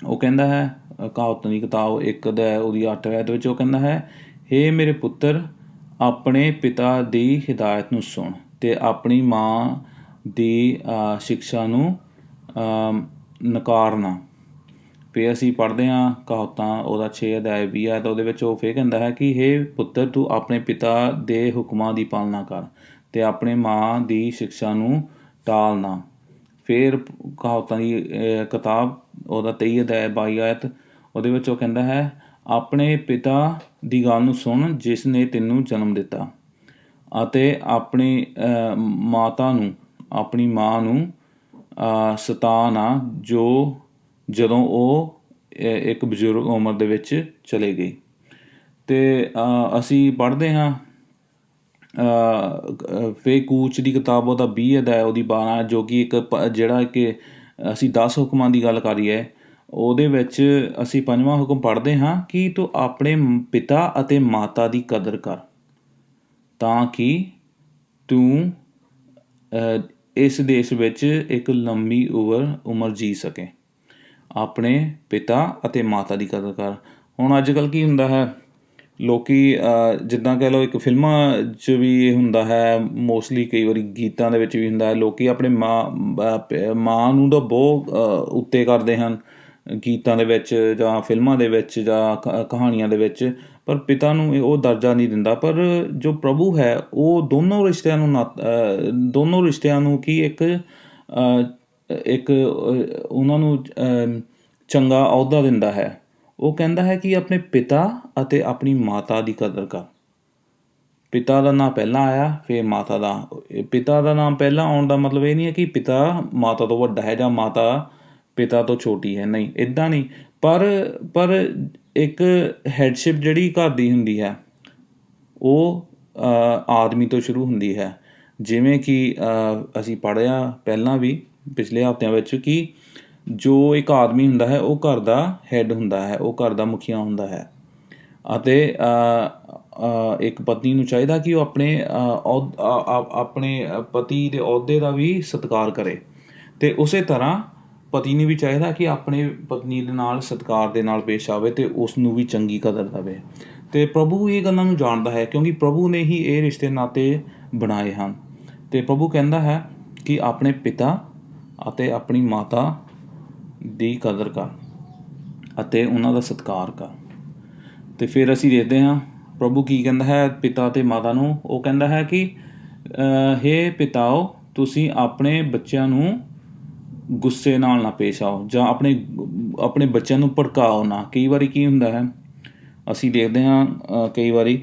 Speaker 1: ਉਹ ਕਹਿੰਦਾ ਹੈ ਕਹਾਵਤਾਂ ਦੀ ਕਿਤਾਬ 1 ਅਧਿਆਇ ਉਹਦੀ 8 ਆਇਤ ਵਿੱਚ ਉਹ ਕਹਿੰਦਾ ਹੈ, ਹੇ ਮੇਰੇ ਪੁੱਤਰ, ਆਪਣੇ ਪਿਤਾ ਦੀ ਹਿਦਾਇਤ ਨੂੰ ਸੁਣ ਅਤੇ ਆਪਣੀ ਮਾਂ ਦੀ ਸਿਕਸ਼ਾ ਨੂੰ ਨਕਾਰਨਾ। ਫਿਰ ਅਸੀਂ ਪੜ੍ਹਦੇ ਹਾਂ ਕਹਾਵਤਾਂ ਉਹਦਾ 6 ਅਧਿਆਇ 20 ਆਇਤ, ਉਹਦੇ ਵਿੱਚ ਉਹ ਫਿਰ ਕਹਿੰਦਾ ਹੈ ਕਿ ਹੇ ਪੁੱਤਰ, ਤੂੰ ਆਪਣੇ ਪਿਤਾ ਦੇ ਹੁਕਮਾਂ ਦੀ ਪਾਲਣਾ ਕਰ ਅਤੇ ਆਪਣੇ ਮਾਂ ਦੀ ਸਿਕਸ਼ਾ ਨੂੰ ਟਾਲ ਨਾ। ਫਿਰ ਕਹਾਵਤਾਂ ਦੀ ਕਿਤਾਬ ਉਹਦਾ 23 ਅਧਿਆਇ 22 ਆਇਤ, ਉਹਦੇ ਵਿੱਚ ਉਹ ਕਹਿੰਦਾ ਹੈ, ਆਪਣੇ ਪਿਤਾ ਦੀ ਗੱਲ ਨੂੰ ਸੁਣ ਜਿਸ ਨੇ ਤੈਨੂੰ ਜਨਮ ਦਿੱਤਾ, ਅਤੇ ਆਪਣੀ ਮਾਤਾ ਨੂੰ, ਆਪਣੀ ਮਾਂ ਨੂੰ ਸਤਾ ਨਾ ਜਦੋਂ ਉਹ ਇੱਕ ਬਜ਼ੁਰਗ ਉਮਰ ਦੇ ਵਿੱਚ ਚਲੇ ਗਈ। ਅਤੇ ਅਸੀਂ ਪੜ੍ਹਦੇ ਹਾਂ ਫਿਰ ਕੂਚ ਦੀ ਕਿਤਾਬ ਉਹਦਾ 20 ਅਧਿਆਇ ਉਹਦੀ 12, ਜੋ ਕਿ ਜਿਹੜਾ ਕਿ ਅਸੀਂ 10 ਹੁਕਮਾਂ ਦੀ ਗੱਲ ਕਰੀਏ, ਉਹਦੇ ਵਿੱਚ ਅਸੀਂ 5ਵਾਂ ਹੁਕਮ ਪੜ੍ਹਦੇ ਹਾਂ ਕਿ ਤੂੰ ਆਪਣੇ ਪਿਤਾ ਅਤੇ ਮਾਤਾ ਦੀ ਕਦਰ ਕਰ ਤਾਂ ਕਿ ਤੂੰ ਇਸ ਦੇਸ਼ ਵਿੱਚ ਇੱਕ ਲੰਬੀ ਉਮਰ ਜੀ ਸਕੇ। ਆਪਣੇ ਪਿਤਾ ਅਤੇ ਮਾਤਾ ਦੀ ਕਦਰ ਕਰ। ਹੁਣ ਅੱਜ ਕੱਲ੍ਹ ਕੀ ਹੁੰਦਾ ਹੈ, ਲੋਕ ਜਿੱਦਾਂ ਕਹਿ ਲਓ ਇੱਕ ਫਿਲਮਾਂ 'ਚ ਵੀ ਇਹ ਹੁੰਦਾ ਹੈ, ਮੋਸਟਲੀ ਕਈ ਵਾਰੀ ਗੀਤਾਂ ਦੇ ਵਿੱਚ ਵੀ ਹੁੰਦਾ ਹੈ, ਲੋਕ ਆਪਣੇ ਮਾਂ ਨੂੰ ਤਾਂ ਬਹੁਤ ਉੱਤੇ ਕਰਦੇ ਹਨ ਗੀਤਾਂ ਦੇ ਵਿੱਚ ਜਾਂ ਫਿਲਮਾਂ ਦੇ ਵਿੱਚ ਜਾਂ ਕਹਾਣੀਆਂ ਦੇ ਵਿੱਚ, ਪਰ ਪਿਤਾ ਨੂੰ ਉਹ ਦਰਜਾ ਨਹੀਂ ਦਿੰਦਾ। ਪਰ ਜੋ ਪ੍ਰਭੂ ਹੈ ਉਹ ਦੋਨੋਂ ਰਿਸ਼ਤਿਆਂ ਨੂੰ ਕੀ ਇੱਕ ਉਹਨਾਂ ਨੂੰ ਚੰਗਾ ਅਹੁਦਾ ਦਿੰਦਾ ਹੈ। ਉਹ ਕਹਿੰਦਾ ਹੈ ਕਿ ਆਪਣੇ ਪਿਤਾ ਅਤੇ ਆਪਣੀ ਮਾਤਾ ਦੀ ਕਦਰ ਕਰ। ਪਿਤਾ ਦਾ ਨਾਂ ਪਹਿਲਾਂ ਆਇਆ, ਫਿਰ ਮਾਤਾ ਦਾ। ਪਿਤਾ ਦਾ ਨਾਮ ਪਹਿਲਾਂ ਆਉਣ ਦਾ ਮਤਲਬ ਇਹ ਨਹੀਂ ਹੈ ਕਿ ਪਿਤਾ ਮਾਤਾ ਤੋਂ ਵੱਡਾ ਹੈ ਜਾਂ ਮਾਤਾ ਪਿਤਾ ਤੋਂ ਛੋਟੀ ਹੈ, ਨਹੀਂ, ਇੱਦਾਂ ਨਹੀਂ। ਪਰ ਇੱਕ ਹੈਡਸ਼ਿਪ ਜਿਹੜੀ ਘਰ ਦੀ ਹੁੰਦੀ ਹੈ ਉਹ ਆਦਮੀ ਤੋਂ ਸ਼ੁਰੂ ਹੁੰਦੀ ਹੈ। ਜਿਵੇਂ ਕਿ ਅਸੀਂ ਪੜ੍ਹਿਆ ਪਹਿਲਾਂ ਵੀ ਪਿਛਲੇ ਹਫ਼ਤਿਆਂ ਵਿੱਚ ਕਿ ਜੋ ਇੱਕ ਆਦਮੀ ਹੁੰਦਾ ਹੈ ਉਹ ਘਰ ਦਾ ਹੈਡ ਹੁੰਦਾ ਹੈ, ਉਹ ਘਰ ਦਾ ਮੁਖੀਆ ਹੁੰਦਾ ਹੈ, ਅਤੇ ਇੱਕ ਪਤਨੀ ਨੂੰ ਚਾਹੀਦਾ ਕਿ ਉਹ ਆਪਣੇ ਪਤੀ ਦੇ ਅਹੁਦੇ ਦਾ ਵੀ ਸਤਿਕਾਰ ਕਰੇ, ਅਤੇ ਉਸੇ ਤਰ੍ਹਾਂ ਪਤੀ ਨੂੰ ਵੀ ਚਾਹੀਦਾ ਕਿ ਆਪਣੇ ਪਤਨੀ ਦੇ ਨਾਲ ਸਤਿਕਾਰ ਦੇ ਨਾਲ ਪੇਸ਼ ਆਵੇ ਅਤੇ ਉਸ ਨੂੰ ਵੀ ਚੰਗੀ ਕਦਰ ਦੇਵੇ। ਅਤੇ ਪ੍ਰਭੂ ਇਹ ਗੱਲਾਂ ਨੂੰ ਜਾਣਦਾ ਹੈ ਕਿਉਂਕਿ ਪ੍ਰਭੂ ਨੇ ਹੀ ਇਹ ਰਿਸ਼ਤੇ ਨਾਤੇ ਬਣਾਏ ਹਨ। ਅਤੇ ਪ੍ਰਭੂ ਕਹਿੰਦਾ ਹੈ ਕਿ ਆਪਣੇ ਪਿਤਾ ਅਤੇ ਆਪਣੀ ਮਾਤਾ ਦੀ ਕਦਰ ਕਰ ਅਤੇ ਉਹਨਾਂ ਦਾ ਸਤਿਕਾਰ ਕਰ। ਅਤੇ ਫਿਰ ਅਸੀਂ ਦੇਖਦੇ ਹਾਂ ਪ੍ਰਭੂ ਕੀ ਕਹਿੰਦਾ ਹੈ ਪਿਤਾ ਅਤੇ ਮਾਤਾ ਨੂੰ। ਉਹ ਕਹਿੰਦਾ ਹੈ ਕਿ ਹੇ ਪਿਤਾਓ, ਤੁਸੀਂ ਆਪਣੇ ਬੱਚਿਆਂ ਨੂੰ ਗੁੱਸੇ ਨਾਲ ਨਾ ਪੇਸ਼ ਆਓ ਜਾਂ ਆਪਣੇ ਬੱਚਿਆਂ ਨੂੰ ਭੜਕਾਓ ਨਾ। ਕਈ ਵਾਰੀ ਕੀ ਹੁੰਦਾ ਹੈ, ਅਸੀਂ ਦੇਖਦੇ ਹਾਂ ਕਈ ਵਾਰੀ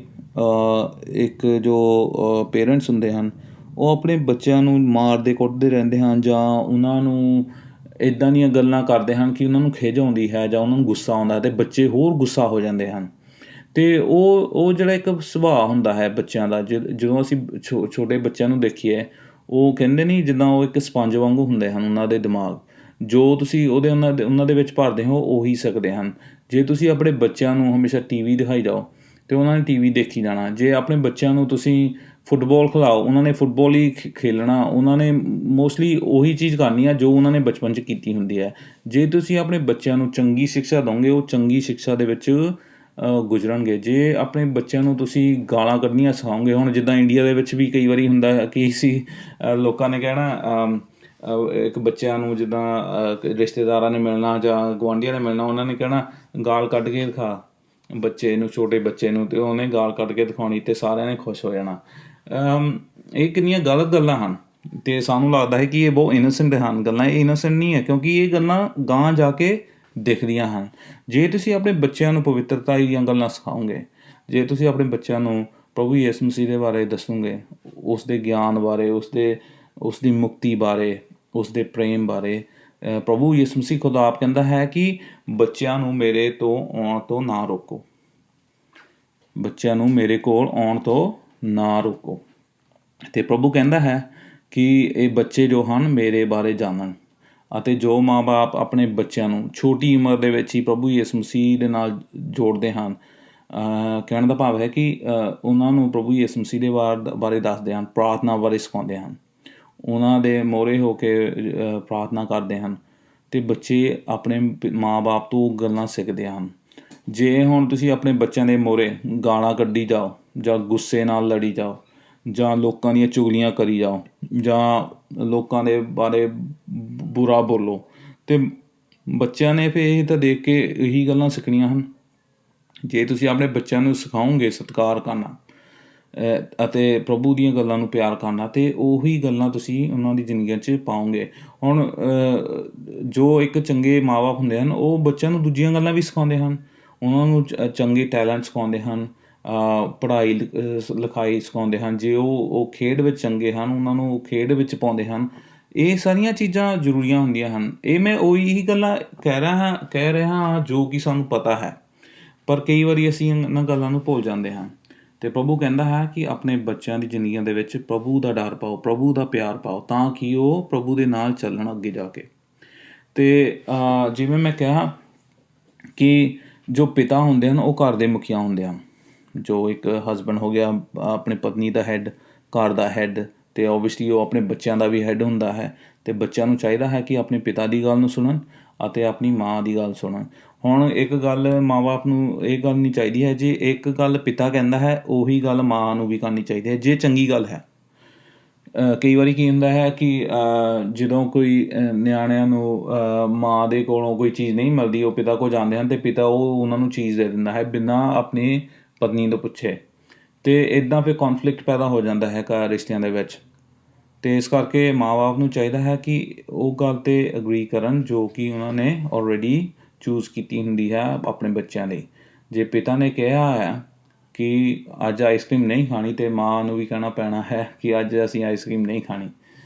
Speaker 1: ਇੱਕ ਜੋ ਪੇਰੈਂਟਸ ਹੁੰਦੇ ਹਨ ਉਹ ਆਪਣੇ ਬੱਚਿਆਂ ਨੂੰ ਮਾਰਦੇ ਕੁੱਟਦੇ ਰਹਿੰਦੇ ਹਨ ਜਾਂ ਉਹਨਾਂ ਨੂੰ ਇੱਦਾਂ ਦੀਆਂ ਗੱਲਾਂ ਕਰਦੇ ਹਨ ਕਿ ਉਹਨਾਂ ਨੂੰ ਖਿਝ ਆਉਂਦੀ ਹੈ ਜਾਂ ਉਹਨਾਂ ਨੂੰ ਗੁੱਸਾ ਆਉਂਦਾ ਅਤੇ ਬੱਚੇ ਹੋਰ ਗੁੱਸਾ ਹੋ ਜਾਂਦੇ ਹਨ। ਅਤੇ ਉਹ ਜਿਹੜਾ ਇੱਕ ਸੁਭਾਅ ਹੁੰਦਾ ਹੈ ਬੱਚਿਆਂ ਦਾ, ਜਦੋਂ ਅਸੀਂ ਛੋਟੇ ਬੱਚਿਆਂ ਨੂੰ ਦੇਖੀਏ, ਉਹ ਕਹਿੰਦੇ ਨਹੀਂ ਜਿੱਦਾਂ ਉਹ ਇੱਕ ਸਪੰਜ ਵਾਂਗੂ ਹੁੰਦੇ ਹਨ, ਉਹਨਾਂ ਦੇ ਦਿਮਾਗ ਜੋ ਤੁਸੀਂ ਉਹਨਾਂ ਦੇ ਵਿੱਚ ਭਰਦੇ ਹੋ ਉਹੀ ਸਕਦੇ ਹਨ। ਜੇ ਤੁਸੀਂ ਆਪਣੇ ਬੱਚਿਆਂ ਨੂੰ ਹਮੇਸ਼ਾ TV ਦਿਖਾਈ ਜਾਓ ਅਤੇ ਉਹਨਾਂ ਨੇ TV ਦੇਖੀ ਜਾਣਾ। ਜੇ ਆਪਣੇ ਬੱਚਿਆਂ ਨੂੰ ਤੁਸੀਂ ਫੁੱਟਬਾਲ ਖਿਲਾਓ, ਉਹਨਾਂ ਨੇ ਫੁੱਟਬਾਲ ਹੀ ਖੇਲਣਾ, ਉਹਨਾਂ ਨੇ ਮੋਸਟਲੀ ਉਹੀ ਚੀਜ਼ ਕਰਨੀ ਆ ਜੋ ਉਹਨਾਂ ਨੇ ਬਚਪਨ 'ਚ ਕੀਤੀ ਹੁੰਦੀ ਹੈ। ਜੇ ਤੁਸੀਂ ਆਪਣੇ ਬੱਚਿਆਂ ਨੂੰ ਚੰਗੀ ਸਿਕਸ਼ਾ ਦਿਓਗੇ, ਉਹ ਚੰਗੀ ਸਿਕਸ਼ਾ ਦੇ ਵਿੱਚ ਗੁਜ਼ਰਨਗੇ। ਜੇ ਆਪਣੇ ਬੱਚਿਆਂ ਨੂੰ ਤੁਸੀਂ ਗਾਲਾਂ ਕੱਢਣੀਆਂ ਸਿਖਾਓਗੇ, ਹੁਣ ਜਿੱਦਾਂ ਇੰਡੀਆ ਦੇ ਵਿੱਚ ਵੀ ਕਈ ਵਾਰੀ ਹੁੰਦਾ ਹੈ ਕਿ ਲੋਕਾਂ ਨੇ ਕਹਿਣਾ ਇੱਕ ਬੱਚਿਆਂ ਨੂੰ ਜਿੱਦਾਂ ਰਿਸ਼ਤੇਦਾਰਾਂ ਨੇ ਮਿਲਣਾ ਜਾਂ ਗੁਆਂਢੀਆਂ ਨੇ ਮਿਲਣਾ, ਉਹਨਾਂ ਨੇ ਕਹਿਣਾ ਗਾਲ ਕੱਢ ਕੇ ਦਿਖਾ ਬੱਚੇ ਨੂੰ, ਛੋਟੇ ਬੱਚੇ ਨੂੰ, ਅਤੇ ਉਹਨੇ ਗਾਲ ਕੱਢ ਕੇ ਦਿਖਾਉਣੀ ਅਤੇ ਸਾਰਿਆਂ ਨੇ ਖੁਸ਼ ਹੋ ਜਾਣਾ। ਇਹ ਕਿੰਨੀਆਂ ਗਲਤ ਗੱਲਾਂ ਹਨ ਅਤੇ ਸਾਨੂੰ ਲੱਗਦਾ ਹੈ ਕਿ ਇਹ ਬਹੁਤ ਇਨੋਸੈਂਟ ਹਨ ਗੱਲਾਂ। ਇਹ ਇਨੋਸੈਂਟ ਨਹੀਂ ਹੈ ਕਿਉਂਕਿ ਇਹ ਗੱਲਾਂ ਗਾਂਹ ਜਾ ਕੇ ਦਿਖਦੀਆਂ ਹਨ। ਜੇ ਤੁਸੀਂ ਆਪਣੇ ਬੱਚਿਆਂ ਨੂੰ ਪਵਿੱਤਰਤਾ ਦੀਆਂ ਗੱਲਾਂ ਸਿਖਾਓਗੇ, ਜੇ ਤੁਸੀਂ ਆਪਣੇ ਬੱਚਿਆਂ ਨੂੰ ਪ੍ਰਭੂ ਯਿਸੂ ਮਸੀਹ ਦੇ ਬਾਰੇ ਦੱਸੋਗੇ, ਉਸ ਦੇ ਗਿਆਨ ਬਾਰੇ, ਉਸ ਦੀ ਮੁਕਤੀ ਬਾਰੇ, ਉਸ ਦੇ ਪ੍ਰੇਮ ਬਾਰੇ, ਪ੍ਰਭੂ ਯਿਸੂ ਮਸੀਹ ਖੁਦ ਆਪ ਕਹਿੰਦਾ ਹੈ ਕਿ ਬੱਚਿਆਂ ਨੂੰ ਮੇਰੇ ਤੋਂ ਆਉਣ ਤੋਂ ਨਾ ਰੋਕੋ, ਬੱਚਿਆਂ ਨੂੰ ਮੇਰੇ ਕੋਲ ਆਉਣ ਤੋਂ ਨਾ ਰੋਕੋ। ਅਤੇ ਪ੍ਰਭੂ ਕਹਿੰਦਾ ਹੈ ਕਿ ਇਹ ਬੱਚੇ ਜੋ ਹਨ ਮੇਰੇ ਬਾਰੇ ਜਾਣਨ, ਅਤੇ ਜੋ ਮਾਂ ਬਾਪ ਆਪਣੇ ਬੱਚਿਆਂ ਨੂੰ ਛੋਟੀ ਉਮਰ ਦੇ ਵਿੱਚ ਹੀ ਪ੍ਰਭੂ ਯਿਸੂ ਮਸੀਹ ਦੇ ਨਾਲ ਜੋੜਦੇ ਹਨ, ਕਹਿਣ ਦਾ ਭਾਵ ਹੈ ਕਿ ਉਹਨਾਂ ਨੂੰ ਪ੍ਰਭੂ ਯਿਸੂ ਮਸੀਹ ਦੇ ਬਾਰੇ ਦੱਸਦੇ ਹਨ, ਪ੍ਰਾਰਥਨਾ ਬਾਰੇ ਸਿਖਾਉਂਦੇ ਹਨ, ਉਹਨਾਂ ਦੇ ਮੋਹਰੇ ਹੋ ਕੇ ਪ੍ਰਾਰਥਨਾ ਕਰਦੇ ਹਨ। ਅਤੇ ਬੱਚੇ ਆਪਣੇ ਮਾਂ-ਬਾਪ ਤੋਂ ਗੱਲਾਂ ਸਿੱਖਦੇ ਹਨ। ਜੇ ਹੁਣ ਤੁਸੀਂ ਆਪਣੇ ਬੱਚਿਆਂ ਦੇ ਮੂਹਰੇ ਗਾਲਾਂ ਕੱਢੀ ਜਾਓ ਜਾਂ ਗੁੱਸੇ ਨਾਲ ਲੜੀ ਜਾਓ ਜਾਂ ਲੋਕਾਂ ਦੀਆਂ ਚੁਗਲੀਆਂ ਕਰੀ ਜਾਓ ਜਾਂ ਲੋਕਾਂ ਦੇ ਬਾਰੇ ਬੁਰਾ ਬੋਲੋ, ਅਤੇ ਬੱਚਿਆਂ ਨੇ ਫਿਰ ਇਹ ਤਾਂ ਦੇਖ ਕੇ ਇਹੀ ਗੱਲਾਂ ਸਿੱਖਣੀਆਂ ਹਨ। ਜੇ ਤੁਸੀਂ ਆਪਣੇ ਬੱਚਿਆਂ ਨੂੰ ਸਿਖਾਓਗੇ ਸਤਿਕਾਰ ਕਰਨਾ ਅਤੇ ਪ੍ਰਭੂ ਦੀਆਂ ਗੱਲਾਂ ਨੂੰ ਪਿਆਰ ਕਰਨਾ, ਅਤੇ ਉਹੀ ਗੱਲਾਂ ਤੁਸੀਂ ਉਹਨਾਂ ਦੀ ਜ਼ਿੰਦਗੀਆਂ 'ਚ ਪਾਓਗੇ। ਹੁਣ ਜੋ ਇੱਕ ਚੰਗੇ ਮਾਂ ਬਾਪ ਹੁੰਦੇ ਹਨ, ਉਹ ਬੱਚਿਆਂ ਨੂੰ ਦੂਜੀਆਂ ਗੱਲਾਂ ਵੀ ਸਿਖਾਉਂਦੇ ਹਨ, ਉਹਨਾਂ ਨੂੰ ਚੰਗੇ ਟੈਲੈਂਟ ਸਿਖਾਉਂਦੇ ਹਨ, ਪੜ੍ਹਾਈ ਲਿਖਾਈ ਸਿਖਾਉਂਦੇ ਹਨ। ਜੇ ਉਹ ਖੇਡ ਵਿੱਚ ਚੰਗੇ ਹਨ, ਉਹਨਾਂ ਨੂੰ ਖੇਡ ਵਿੱਚ ਪਾਉਂਦੇ ਹਨ। ਇਹ ਸਾਰੀਆਂ ਚੀਜ਼ਾਂ ਜ਼ਰੂਰੀਆਂ ਹੁੰਦੀਆਂ ਹਨ। ਇਹ ਮੈਂ ਉਹੀ ਗੱਲਾਂ ਕਹਿ ਰਿਹਾ ਹਾਂ ਜੋ ਕਿ ਸਾਨੂੰ ਪਤਾ ਹੈ, ਪਰ ਕਈ ਵਾਰੀ ਅਸੀਂ ਇਹਨਾਂ ਗੱਲਾਂ ਨੂੰ ਭੁੱਲ ਜਾਂਦੇ ਹਾਂ। ਅਤੇ ਪ੍ਰਭੂ ਕਹਿੰਦਾ ਹੈ ਕਿ ਆਪਣੇ ਬੱਚਿਆਂ ਦੀ ਜ਼ਿੰਦਗੀਆਂ ਦੇ ਵਿੱਚ ਪ੍ਰਭੂ ਦਾ ਡਰ ਪਾਓ, ਪ੍ਰਭੂ ਦਾ ਪਿਆਰ ਪਾਓ, ਤਾਂ ਕਿ ਉਹ ਪ੍ਰਭੂ ਦੇ ਨਾਲ ਚੱਲਣ ਅੱਗੇ ਜਾ ਕੇ। ਅਤੇ ਜਿਵੇਂ ਮੈਂ ਕਿਹਾ ਕਿ ਜੋ ਪਿਤਾ ਹੁੰਦੇ ਹਨ, ਉਹ ਘਰ ਦੇ ਮੁਖੀਆ ਹੁੰਦੇ ਹਨ। ਜੋ ਇੱਕ ਹਸਬੈਂਡ ਹੋ ਗਿਆ, ਆਪਣੀ ਪਤਨੀ ਦਾ ਹੈੱਡ, ਘਰ ਦਾ ਹੈੱਡ, ਅਤੇ ਓਬਵੀਅਸਲੀ ਉਹ ਆਪਣੇ ਬੱਚਿਆਂ ਦਾ ਵੀ ਹੈੱਡ ਹੁੰਦਾ ਹੈ। ਅਤੇ ਬੱਚਿਆਂ ਨੂੰ ਚਾਹੀਦਾ ਹੈ ਕਿ ਆਪਣੇ ਪਿਤਾ ਦੀ ਗੱਲ ਨੂੰ ਸੁਣਨ ਅਤੇ ਆਪਣੀ ਮਾਂ ਦੀ ਗੱਲ ਸੁਣਨ। ਹੁਣ ਇੱਕ ਗੱਲ ਮਾਂ ਬਾਪ ਨੂੰ ਇਹ ਗੱਲ ਨਹੀਂ ਚਾਹੀਦੀ ਹੈ, ਜੇ ਇੱਕ ਗੱਲ ਪਿਤਾ ਕਹਿੰਦਾ ਹੈ ਉਹੀ ਗੱਲ ਮਾਂ ਨੂੰ ਵੀ ਕਰਨੀ ਚਾਹੀਦੀ ਹੈ, ਜੇ ਚੰਗੀ ਗੱਲ ਹੈ। ਕਈ ਵਾਰੀ ਕੀ ਹੁੰਦਾ ਹੈ ਕਿ ਜਦੋਂ ਕੋਈ ਨਿਆਣਿਆਂ ਨੂੰ ਮਾਂ ਦੇ ਕੋਲੋਂ ਕੋਈ ਚੀਜ਼ ਨਹੀਂ ਮਿਲਦੀ, ਉਹ ਪਿਤਾ ਕੋਲ ਜਾਂਦੇ ਹਨ ਅਤੇ ਪਿਤਾ ਉਹ ਉਹਨਾਂ ਨੂੰ ਚੀਜ਼ ਦੇ ਦਿੰਦਾ ਹੈ ਬਿਨਾਂ ਆਪਣੀ ਪਤਨੀ ਤੋਂ ਪੁੱਛੇ, ਅਤੇ ਇੱਦਾਂ ਫਿਰ ਕੌਨਫਲਿਕਟ ਪੈਦਾ ਹੋ ਜਾਂਦਾ ਹੈ ਘਰ ਰਿਸ਼ਤਿਆਂ ਦੇ ਵਿੱਚ। ਅਤੇ ਇਸ ਕਰਕੇ ਮਾਂ ਬਾਪ ਨੂੰ ਚਾਹੀਦਾ ਹੈ ਕਿ ਉਹ ਗੱਲ 'ਤੇ ਅਗਰੀ ਕਰਨ ਜੋ ਕਿ ਉਹਨਾਂ ਨੇ ਆਲਰੇਡੀ ਚੂਜ਼ ਕੀਤੀ ਹੁੰਦੀ ਹੈ ਆਪਣੇ ਬੱਚਿਆਂ ਲਈ। ਜੇ ਪਿਤਾ ਨੇ ਕਿਹਾ ਹੈ ਕਿ ਅੱਜ ਆਈਸਕ੍ਰੀਮ ਨਹੀਂ ਖਾਣੀ, ਅਤੇ ਮਾਂ ਨੂੰ ਵੀ ਕਹਿਣਾ ਪੈਣਾ ਹੈ ਕਿ ਅੱਜ ਅਸੀਂ ਆਈਸਕ੍ਰੀਮ ਨਹੀਂ ਖਾਣੀ।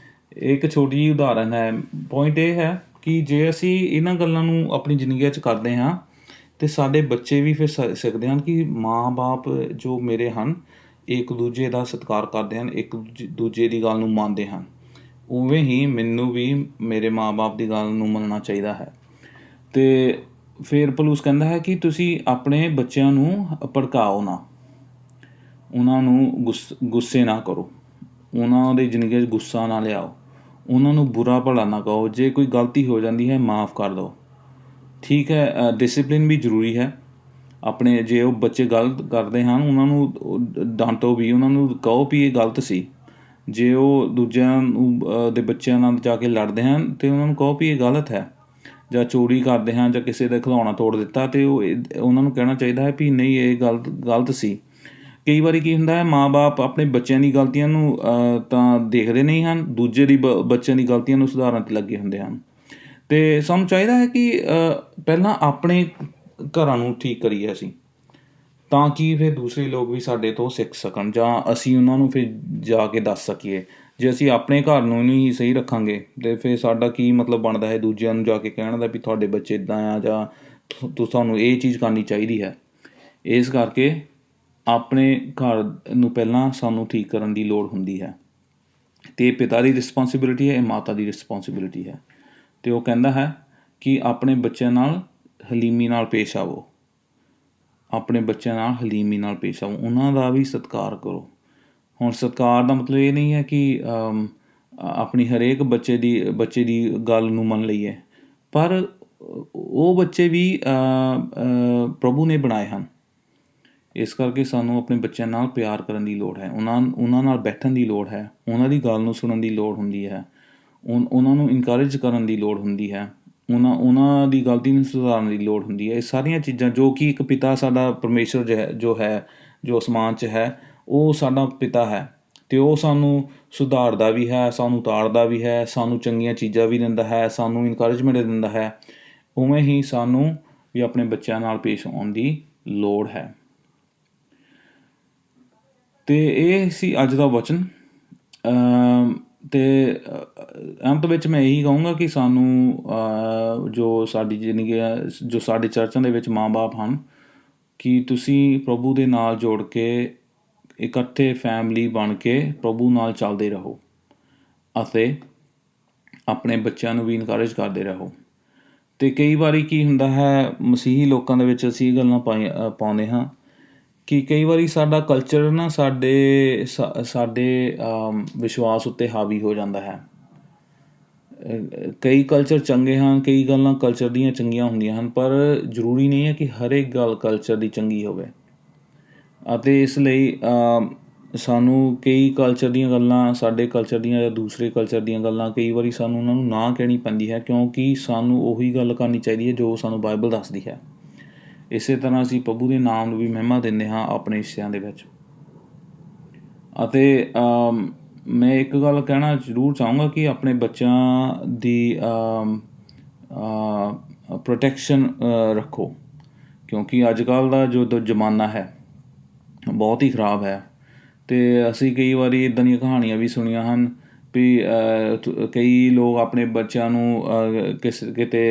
Speaker 1: ਇਹ ਇੱਕ ਛੋਟੀ ਜਿਹੀ ਉਦਾਹਰਨ ਹੈ। ਪੁਆਇੰਟ ਇਹ ਹੈ ਕਿ ਜੇ ਅਸੀਂ ਇਹਨਾਂ ਗੱਲਾਂ ਨੂੰ ਆਪਣੀ ਜ਼ਿੰਦਗੀ 'ਚ ਕਰਦੇ ਹਾਂ, ਅਤੇ ਸਾਡੇ ਬੱਚੇ ਵੀ ਫਿਰ ਸਿੱਖਦੇ ਹਨ ਕਿ ਮਾਂ ਬਾਪ ਜੋ ਮੇਰੇ ਹਨ, ਇੱਕ ਦੂਜੇ ਦਾ ਸਤਿਕਾਰ ਕਰਦੇ ਹਨ, ਇੱਕ ਦੂਜੇ ਦੀ ਗੱਲ ਨੂੰ ਮੰਨਦੇ ਹਨ। ਉਵੇਂ ਹੀ ਮੈਨੂੰ ਵੀ ਮੇਰੇ ਮਾਂ ਬਾਪ ਦੀ ਗੱਲ ਨੂੰ ਮੰਨਣਾ ਚਾਹੀਦਾ ਹੈ। ਅਤੇ ਫਿਰ ਪੌਲੁਸ ਕਹਿੰਦਾ ਹੈ ਕਿ ਤੁਸੀਂ ਆਪਣੇ ਬੱਚਿਆਂ ਨੂੰ ਭੜਕਾਓ ਨਾ, ਉਹਨਾਂ ਨੂੰ ਗੁੱਸੇ ਨਾ ਕਰੋ, ਉਹਨਾਂ ਦੀ ਜ਼ਿੰਦਗੀ 'ਚ ਗੁੱਸਾ ਨਾ ਲਿਆਓ, ਉਹਨਾਂ ਨੂੰ ਬੁਰਾ ਭਲਾ ਨਾ ਕਹੋ। ਜੇ ਕੋਈ ਗਲਤੀ ਹੋ ਜਾਂਦੀ ਹੈ, ਮਾਫ਼ ਕਰ ਦਿਓ। ਠੀਕ ਹੈ, ਡਿਸਿਪਲਿਨ ਵੀ ਜ਼ਰੂਰੀ ਹੈ। ਆਪਣੇ ਜੇ ਉਹ ਬੱਚੇ ਗਲਤ ਕਰਦੇ ਹਨ, ਉਹਨਾਂ ਨੂੰ ਡਾਂਟੋ ਵੀ, ਉਹਨਾਂ ਨੂੰ ਕਹੋ ਵੀ ਇਹ ਗਲਤ ਸੀ। ਜੇ ਉਹ ਦੂਜਿਆਂ ਨੂੰ ਦੇ ਬੱਚਿਆਂ ਨਾਲ ਜਾ ਕੇ ਲੜਦੇ ਹਨ, ਅਤੇ ਉਹਨਾਂ ਨੂੰ ਕਹੋ ਵੀ ਇਹ ਗਲਤ ਹੈ। ਜਾਂ ਚੋਰੀ ਕਰਦੇ ਹਨ ਜਾਂ ਕਿਸੇ ਦਾ ਖਿਡੌਣਾ ਤੋੜ ਦਿੱਤਾ, ਅਤੇ ਉਹਨਾਂ ਨੂੰ ਕਹਿਣਾ ਚਾਹੀਦਾ ਹੈ ਵੀ ਨਹੀਂ, ਇਹ ਗਲਤ ਸੀ। ਕਈ ਵਾਰੀ ਕੀ ਹੁੰਦਾ ਹੈ, ਮਾਂ ਬਾਪ ਆਪਣੇ ਬੱਚਿਆਂ ਦੀ ਗਲਤੀਆਂ ਨੂੰ ਤਾਂ ਦੇਖਦੇ ਨਹੀਂ ਹਨ, ਦੂਜੇ ਦੀ ਬੱਚਿਆਂ ਦੀ ਗਲਤੀਆਂ ਨੂੰ ਸੁਧਾਰਨ 'ਤੇ ਲੱਗੇ ਹੁੰਦੇ ਹਨ। ਅਤੇ ਸਾਨੂੰ ਚਾਹੀਦਾ ਹੈ ਕਿ ਪਹਿਲਾਂ ਆਪਣੇ ਘਰਾਂ ਨੂੰ ਠੀਕ ਕਰੀਏ ਅਸੀਂ, ਤਾਂ ਕਿ ਫਿਰ ਦੂਸਰੇ ਲੋਕ ਵੀ ਸਾਡੇ ਤੋਂ ਸਿੱਖ ਸਕਣ, ਜਾਂ ਅਸੀਂ ਉਹਨਾਂ ਨੂੰ ਫਿਰ ਜਾ ਕੇ ਦੱਸ ਸਕੀਏ। ਜੇ ਅਸੀਂ ਆਪਣੇ ਘਰ ਨੂੰ ਨਹੀਂ ਸਹੀ ਰੱਖਾਂਗੇ, ਅਤੇ ਫਿਰ ਸਾਡਾ ਕੀ ਮਤਲਬ ਬਣਦਾ ਹੈ ਦੂਜਿਆਂ ਨੂੰ ਜਾ ਕੇ ਕਹਿਣ ਦਾ ਵੀ ਤੁਹਾਡੇ ਬੱਚੇ ਇੱਦਾਂ ਆ, ਜਾਂ ਤੁਹਾਨੂੰ ਇਹ ਚੀਜ਼ ਕਰਨੀ ਚਾਹੀਦੀ ਹੈ। ਇਸ ਕਰਕੇ ਆਪਣੇ ਘਰ ਨੂੰ ਪਹਿਲਾਂ ਸਾਨੂੰ ਠੀਕ ਕਰਨ ਦੀ ਲੋੜ ਹੁੰਦੀ ਹੈ, ਅਤੇ ਇਹ ਪਿਤਾ ਦੀ ਰਿਸਪੋਂਸੀਬਿਲਿਟੀ ਹੈ, ਇਹ ਮਾਤਾ ਦੀ ਰਿਸਪੋਂਸੀਬਿਲਿਟੀ ਹੈ। ਅਤੇ ਉਹ ਕਹਿੰਦਾ ਹੈ ਕਿ ਆਪਣੇ ਬੱਚਿਆਂ ਨਾਲ ਹਲੀਮੀ ਨਾਲ ਪੇਸ਼ ਆਵੋ, ਆਪਣੇ ਬੱਚਿਆਂ ਨਾਲ ਹਲੀਮੀ ਨਾਲ ਪੇਸ਼ ਆਵੋ, ਉਹਨਾਂ ਦਾ ਵੀ ਸਤਿਕਾਰ ਕਰੋ। ਹੁਣ ਸਤਿਕਾਰ ਦਾ ਮਤਲਬ ਇਹ ਨਹੀਂ ਹੈ ਕਿ ਆਪਣੀ ਹਰੇਕ ਬੱਚੇ ਦੀ ਗੱਲ ਨੂੰ ਮੰਨ ਲਈਏ, ਪਰ ਉਹ ਬੱਚੇ ਵੀ ਪ੍ਰਭੂ ਨੇ ਬਣਾਏ ਹਨ। ਇਸ ਕਰਕੇ ਸਾਨੂੰ ਆਪਣੇ ਬੱਚਿਆਂ ਨਾਲ ਪਿਆਰ ਕਰਨ ਦੀ ਲੋੜ ਹੈ, ਉਹਨਾਂ ਨਾਲ ਬੈਠਣ ਦੀ ਲੋੜ ਹੈ, ਉਹਨਾਂ ਦੀ ਗੱਲ ਨੂੰ ਸੁਣਨ ਦੀ ਲੋੜ ਹੁੰਦੀ ਹੈ, ਉਹਨਾਂ ਨੂੰ ਇਨਕਰੇਜ ਕਰਨ ਦੀ ਲੋੜ ਹੁੰਦੀ ਹੈ, ਉਹਨਾਂ ਦੀ ਗਲਤੀ ਨੂੰ ਸੁਧਾਰਨ ਦੀ ਲੋੜ ਹੁੰਦੀ ਹੈ। ਇਹ ਸਾਰੀਆਂ ਚੀਜ਼ਾਂ ਜੋ ਕਿ ਇੱਕ ਪਿਤਾ ਸਾਡਾ ਪਰਮੇਸ਼ਰ ਜੋ ਅਸਮਾਨ 'ਚ ਹੈ, ਉਹ ਸਾਡਾ ਪਿਤਾ ਹੈ, ਅਤੇ ਉਹ ਸਾਨੂੰ ਸੁਧਾਰਦਾ ਵੀ ਹੈ, ਸਾਨੂੰ ਉਤਾਰਦਾ ਵੀ ਹੈ, ਸਾਨੂੰ ਚੰਗੀਆਂ ਚੀਜ਼ਾਂ ਵੀ ਦਿੰਦਾ ਹੈ, ਸਾਨੂੰ ਇਨਕਰੇਜਮੈਂਟ ਦਿੰਦਾ ਹੈ। ਉਵੇਂ ਹੀ ਸਾਨੂੰ ਵੀ ਆਪਣੇ ਬੱਚਿਆਂ ਨਾਲ ਪੇਸ਼ ਆਉਣ ਦੀ ਲੋੜ ਹੈ। ਅਤੇ ਇਹ ਸੀ ਅੱਜ ਦਾ ਵਚਨ। ਅਤੇ ਅੰਤ ਵਿੱਚ ਮੈਂ ਇਹੀ ਕਹੂੰਗਾ ਕਿ ਸਾਨੂੰ ਜੋ ਸਾਡੀ ਜ਼ਿੰਦਗੀ ਹੈ, ਜੋ ਸਾਡੇ ਚਰਚਾਂ ਦੇ ਵਿੱਚ ਮਾਂ ਬਾਪ ਹਨ, ਕਿ ਤੁਸੀਂ ਪ੍ਰਭੂ ਦੇ ਨਾਲ ਜੋੜ ਕੇ ਇਕੱਠੇ ਫੈਮਿਲੀ ਬਣ ਕੇ ਪ੍ਰਭੂ ਨਾਲ ਚੱਲਦੇ ਰਹੋ, ਅਤੇ ਆਪਣੇ ਬੱਚਿਆਂ ਨੂੰ ਵੀ ਇਨਕਰੇਜ ਕਰਦੇ ਰਹੋ। ਅਤੇ ਕਈ ਵਾਰੀ ਕੀ ਹੁੰਦਾ ਹੈ, ਮਸੀਹੀ ਲੋਕਾਂ ਦੇ ਵਿੱਚ ਅਸੀਂ ਇਹ ਗੱਲਾਂ ਪਾਉਂਦੇ ਹਾਂ ਕਿ ਕਈ ਵਾਰੀ ਸਾਡਾ ਕਲਚਰ ਨਾ ਸਾਡੇ ਵਿਸ਼ਵਾਸ ਉੱਤੇ ਹਾਵੀ ਹੋ ਜਾਂਦਾ ਹੈ। ਕਈ ਕਲਚਰ ਚੰਗੇ ਹਨ, ਕਈ ਗੱਲਾਂ ਕਲਚਰ ਦੀਆਂ ਚੰਗੀਆਂ ਹੁੰਦੀਆਂ ਹਨ, ਪਰ ਜ਼ਰੂਰੀ ਨਹੀਂ ਹੈ ਕਿ ਹਰੇਕ ਗੱਲ ਕਲਚਰ ਦੀ ਚੰਗੀ ਹੋਵੇ। ਅਤੇ ਇਸ ਲਈ ਸਾਨੂੰ ਕਈ ਕਲਚਰ ਦੀਆਂ ਗੱਲਾਂ, ਸਾਡੇ ਕਲਚਰ ਦੀਆਂ ਜਾਂ ਦੂਸਰੇ ਕਲਚਰ ਦੀਆਂ ਗੱਲਾਂ, ਕਈ ਵਾਰੀ ਸਾਨੂੰ ਉਹਨਾਂ ਨੂੰ ਨਾ ਕਹਿਣੀ ਪੈਂਦੀ ਹੈ, ਕਿਉਂਕਿ ਸਾਨੂੰ ਉਹੀ ਗੱਲ ਕਰਨੀ ਚਾਹੀਦੀ ਹੈ ਜੋ ਸਾਨੂੰ ਬਾਈਬਲ ਦੱਸਦੀ ਹੈ। ਇਸੇ ਤਰ੍ਹਾਂ ਅਸੀਂ ਪ੍ਰਭੂ ਦੇ ਨਾਮ ਨੂੰ ਵੀ ਮਹਿਮਾ ਦਿੰਦੇ ਹਾਂ ਆਪਣੇ ਹਿੱਸਿਆਂ ਦੇ ਵਿੱਚ। ਅਤੇ ਮੈਂ ਇੱਕ ਗੱਲ ਕਹਿਣਾ ਜ਼ਰੂਰ ਚਾਹੂੰਗਾ ਕਿ ਆਪਣੇ ਬੱਚਿਆਂ ਦੀ ਪ੍ਰੋਟੈਕਸ਼ਨ ਰੱਖੋ, ਕਿਉਂਕਿ ਅੱਜ ਕੱਲ੍ਹ ਦਾ ਜੋ ਜ਼ਮਾਨਾ ਹੈ ਬਹੁਤ ਹੀ ਖ਼ਰਾਬ ਹੈ। ਅਤੇ ਅਸੀਂ ਕਈ ਵਾਰੀ ਇੱਦਾਂ ਦੀਆਂ ਕਹਾਣੀਆਂ ਵੀ ਸੁਣੀਆਂ ਹਨ ਵੀ ਕਈ ਲੋਕ ਆਪਣੇ ਬੱਚਿਆਂ ਨੂੰ ਕਿਤੇ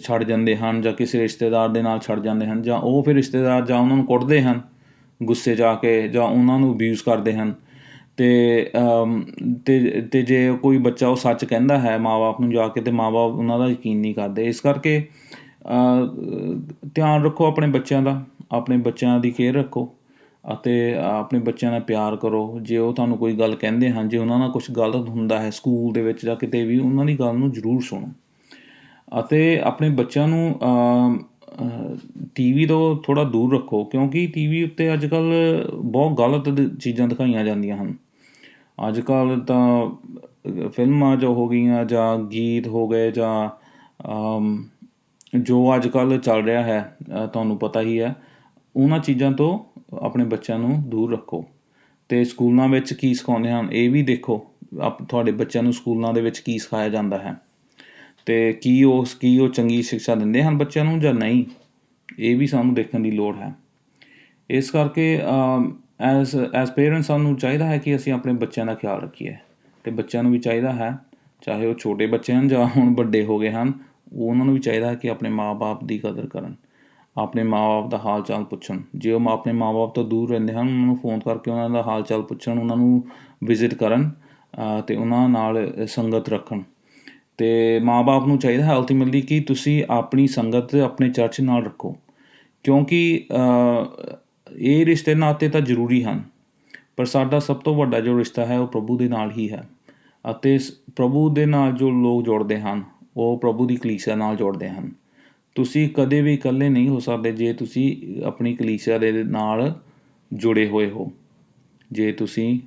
Speaker 1: ਛੱਡ ਜਾਂਦੇ ਹਨ, ਜਾਂ ਕਿਸੇ ਰਿਸ਼ਤੇਦਾਰ ਦੇ ਨਾਲ ਛੱਡ ਜਾਂਦੇ ਹਨ, ਜਾਂ ਉਹ ਫਿਰ ਰਿਸ਼ਤੇਦਾਰ ਜਾਂ ਉਹਨਾਂ ਨੂੰ ਕੁੱਟਦੇ ਹਨ ਗੁੱਸੇ 'ਚ ਆ ਕੇ, ਜਾਂ ਉਹਨਾਂ ਨੂੰ ਅਬਿਊਜ਼ ਕਰਦੇ ਹਨ। ਅਤੇ ਜੇ ਕੋਈ ਬੱਚਾ ਉਹ ਸੱਚ ਕਹਿੰਦਾ ਹੈ ਮਾਂ ਬਾਪ ਨੂੰ ਜਾ ਕੇ, ਅਤੇ ਮਾਂ ਬਾਪ ਉਹਨਾਂ ਦਾ ਯਕੀਨ ਨਹੀਂ ਕਰਦੇ। ਇਸ ਕਰਕੇ ਧਿਆਨ ਰੱਖੋ ਆਪਣੇ ਬੱਚਿਆਂ ਦਾ, ਆਪਣੇ ਬੱਚਿਆਂ ਦੀ ਕੇਅਰ ਰੱਖੋ, ਅਤੇ ਆਪਣੇ ਬੱਚਿਆਂ ਨਾਲ ਪਿਆਰ ਕਰੋ। ਜੇ ਉਹ ਤੁਹਾਨੂੰ ਕੋਈ ਗੱਲ ਕਹਿੰਦੇ ਹਨ, ਜੇ ਉਹਨਾਂ ਨਾਲ ਕੁਛ ਗਲਤ ਹੁੰਦਾ ਹੈ ਸਕੂਲ ਦੇ ਵਿੱਚ ਜਾਂ ਕਿਤੇ ਵੀ, ਉਹਨਾਂ ਦੀ ਗੱਲ ਨੂੰ ਜ਼ਰੂਰ ਸੁਣੋ। ਅਤੇ ਆਪਣੇ ਬੱਚਿਆਂ ਨੂੰ ਟੀ ਵੀ ਤੋਂ ਥੋੜ੍ਹਾ ਦੂਰ ਰੱਖੋ, ਕਿਉਂਕਿ ਟੀ ਵੀ ਉੱਤੇ ਅੱਜ ਕੱਲ੍ਹ ਬਹੁਤ ਗਲਤ ਚੀਜ਼ਾਂ ਦਿਖਾਈਆਂ ਜਾਂਦੀਆਂ ਹਨ। ਅੱਜ ਕੱਲ੍ਹ ਤਾਂ ਫਿਲਮਾਂ ਜੋ ਹੋ ਗਈਆਂ, ਜਾਂ ਗੀਤ ਹੋ ਗਏ, ਜਾਂ ਜੋ ਅੱਜ ਕੱਲ੍ਹ ਚੱਲ ਰਿਹਾ ਹੈ ਤੁਹਾਨੂੰ ਪਤਾ ਹੀ ਹੈ, ਉਹਨਾਂ ਚੀਜ਼ਾਂ ਤੋਂ ਆਪਣੇ ਬੱਚਿਆਂ ਨੂੰ ਦੂਰ ਰੱਖੋ। ਅਤੇ ਸਕੂਲਾਂ ਵਿੱਚ ਕੀ ਸਿਖਾਉਂਦੇ ਹਨ ਇਹ ਵੀ ਦੇਖੋ, ਤੁਹਾਡੇ ਬੱਚਿਆਂ ਨੂੰ ਸਕੂਲਾਂ ਦੇ ਵਿੱਚ ਕੀ ਸਿਖਾਇਆ ਜਾਂਦਾ ਹੈ, ਅਤੇ ਕੀ ਉਹ ਚੰਗੀ ਸਿਕਸ਼ਾ ਦਿੰਦੇ ਹਨ ਬੱਚਿਆਂ ਨੂੰ ਜਾਂ ਨਹੀਂ, ਇਹ ਵੀ ਸਾਨੂੰ ਦੇਖਣ ਦੀ ਲੋੜ ਹੈ। ਇਸ ਕਰਕੇ ਐਜ਼ ਪੇਰੈਂਟਸ ਸਾਨੂੰ ਚਾਹੀਦਾ ਹੈ ਕਿ ਅਸੀਂ ਆਪਣੇ ਬੱਚਿਆਂ ਦਾ ਖਿਆਲ ਰੱਖੀਏ, ਅਤੇ ਬੱਚਿਆਂ ਨੂੰ ਵੀ ਚਾਹੀਦਾ ਹੈ, ਚਾਹੇ ਉਹ ਛੋਟੇ ਬੱਚੇ ਹਨ ਜਾਂ ਹੁਣ ਵੱਡੇ ਹੋ ਗਏ ਹਨ, ਉਹਨਾਂ ਨੂੰ ਵੀ ਚਾਹੀਦਾ ਹੈ ਕਿ ਆਪਣੇ ਮਾਂ ਬਾਪ ਦੀ ਕਦਰ ਕਰਨ, ਆਪਣੇ ਮਾਂ ਬਾਪ ਦਾ ਹਾਲ ਚਾਲ ਪੁੱਛਣ। ਜੇ ਉਹ ਆਪਣੇ ਮਾਂ ਬਾਪ ਤੋਂ ਦੂਰ ਰਹਿੰਦੇ ਹਨ, ਉਹਨਾਂ ਨੂੰ ਫ਼ੋਨ ਕਰਕੇ ਉਹਨਾਂ ਦਾ ਹਾਲ ਚਾਲ ਪੁੱਛਣ, ਉਹਨਾਂ ਨੂੰ ਵਿਜ਼ਿਟ ਕਰਨ, ਅਤੇ ਉਹਨਾਂ ਨਾਲ ਸੰਗਤ ਰੱਖਣ। ਅਤੇ ਮਾਂ ਬਾਪ ਨੂੰ ਚਾਹੀਦਾ ਹੈ ਅਲਟੀਮੇਟਲੀ ਕਿ ਤੁਸੀਂ ਆਪਣੀ ਸੰਗਤ ਆਪਣੇ ਚਰਚ ਨਾਲ ਰੱਖੋ, ਕਿਉਂਕਿ ਇਹ ਰਿਸ਼ਤੇ ਨਾਤੇ ਤਾਂ ਜ਼ਰੂਰੀ ਹਨ, ਪਰ ਸਾਡਾ ਸਭ ਤੋਂ ਵੱਡਾ ਜੋ ਰਿਸ਼ਤਾ ਹੈ ਉਹ ਪ੍ਰਭੂ ਦੇ ਨਾਲ ਹੀ ਹੈ। ਅਤੇ ਪ੍ਰਭੂ ਦੇ ਨਾਲ ਜੋ ਲੋਕ ਜੁੜਦੇ ਹਨ, ਉਹ ਪ੍ਰਭੂ ਦੀ ਕਲੀਸਿਆ ਨਾਲ ਜੁੜਦੇ ਹਨ। ਤੁਸੀਂ ਕਦੇ ਵੀ ਇਕੱਲੇ ਨਹੀਂ ਹੋ ਸਕਦੇ ਜੇ ਤੁਸੀਂ ਆਪਣੀ ਕਲੀਸਿਆ ਦੇ ਨਾਲ ਜੁੜੇ ਹੋਏ ਹੋ। ਜੇ ਤੁਸੀਂ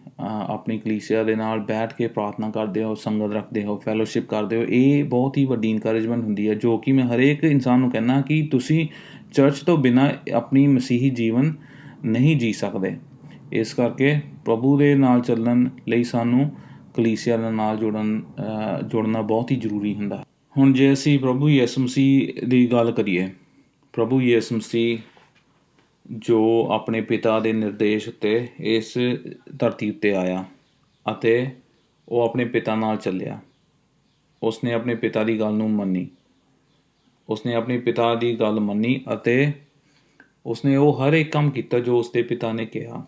Speaker 1: ਆਪਣੀ ਕਲੀਸਿਆ ਦੇ ਨਾਲ ਬੈਠ ਕੇ ਪ੍ਰਾਰਥਨਾ ਕਰਦੇ ਹੋ, ਸੰਗਤ ਰੱਖਦੇ ਹੋ, ਫੈਲੋਸ਼ਿਪ ਕਰਦੇ ਹੋ, ਇਹ ਬਹੁਤ ਹੀ ਵੱਡੀ ਇਨਕਰੇਜਮੈਂਟ ਹੁੰਦੀ ਹੈ, ਜੋ ਕਿ ਮੈਂ ਹਰੇਕ ਇਨਸਾਨ ਨੂੰ ਕਹਿੰਦਾ ਕਿ ਤੁਸੀਂ ਚਰਚ ਤੋਂ ਬਿਨਾਂ ਆਪਣੀ ਮਸੀਹੀ ਜੀਵਨ ਨਹੀਂ ਜੀ ਸਕਦੇ। ਇਸ ਕਰਕੇ ਪ੍ਰਭੂ ਦੇ ਨਾਲ ਚੱਲਣ ਲਈ ਸਾਨੂੰ ਕਲੀਸਿਆ ਦੇ ਨਾਲ ਜੁੜਨਾ ਬਹੁਤ ਹੀ ਜ਼ਰੂਰੀ ਹੁੰਦਾ। ਹੁਣ ਜੇ ਅਸੀਂ ਪ੍ਰਭੂ ਯਿਸੂ ਮਸੀਹ ਦੀ ਗੱਲ ਕਰੀਏ, ਪ੍ਰਭੂ ਯਿਸੂ ਮਸੀਹ ਜੋ ਆਪਣੇ ਪਿਤਾ ਦੇ ਨਿਰਦੇਸ਼ ਉੱਤੇ ਇਸ ਧਰਤੀ ਉੱਤੇ ਆਇਆ, ਅਤੇ ਉਹ ਆਪਣੇ ਪਿਤਾ ਨਾਲ ਚੱਲਿਆ। ਉਸਨੇ ਆਪਣੇ ਪਿਤਾ ਦੀ ਗੱਲ ਨੂੰ ਮੰਨੀ, ਉਸਨੇ ਆਪਣੇ ਪਿਤਾ ਦੀ ਗੱਲ ਮੰਨੀ, ਅਤੇ ਉਸਨੇ ਉਹ ਹਰ ਇੱਕ ਕੰਮ ਕੀਤਾ ਜੋ ਉਸਦੇ ਪਿਤਾ ਨੇ ਕਿਹਾ।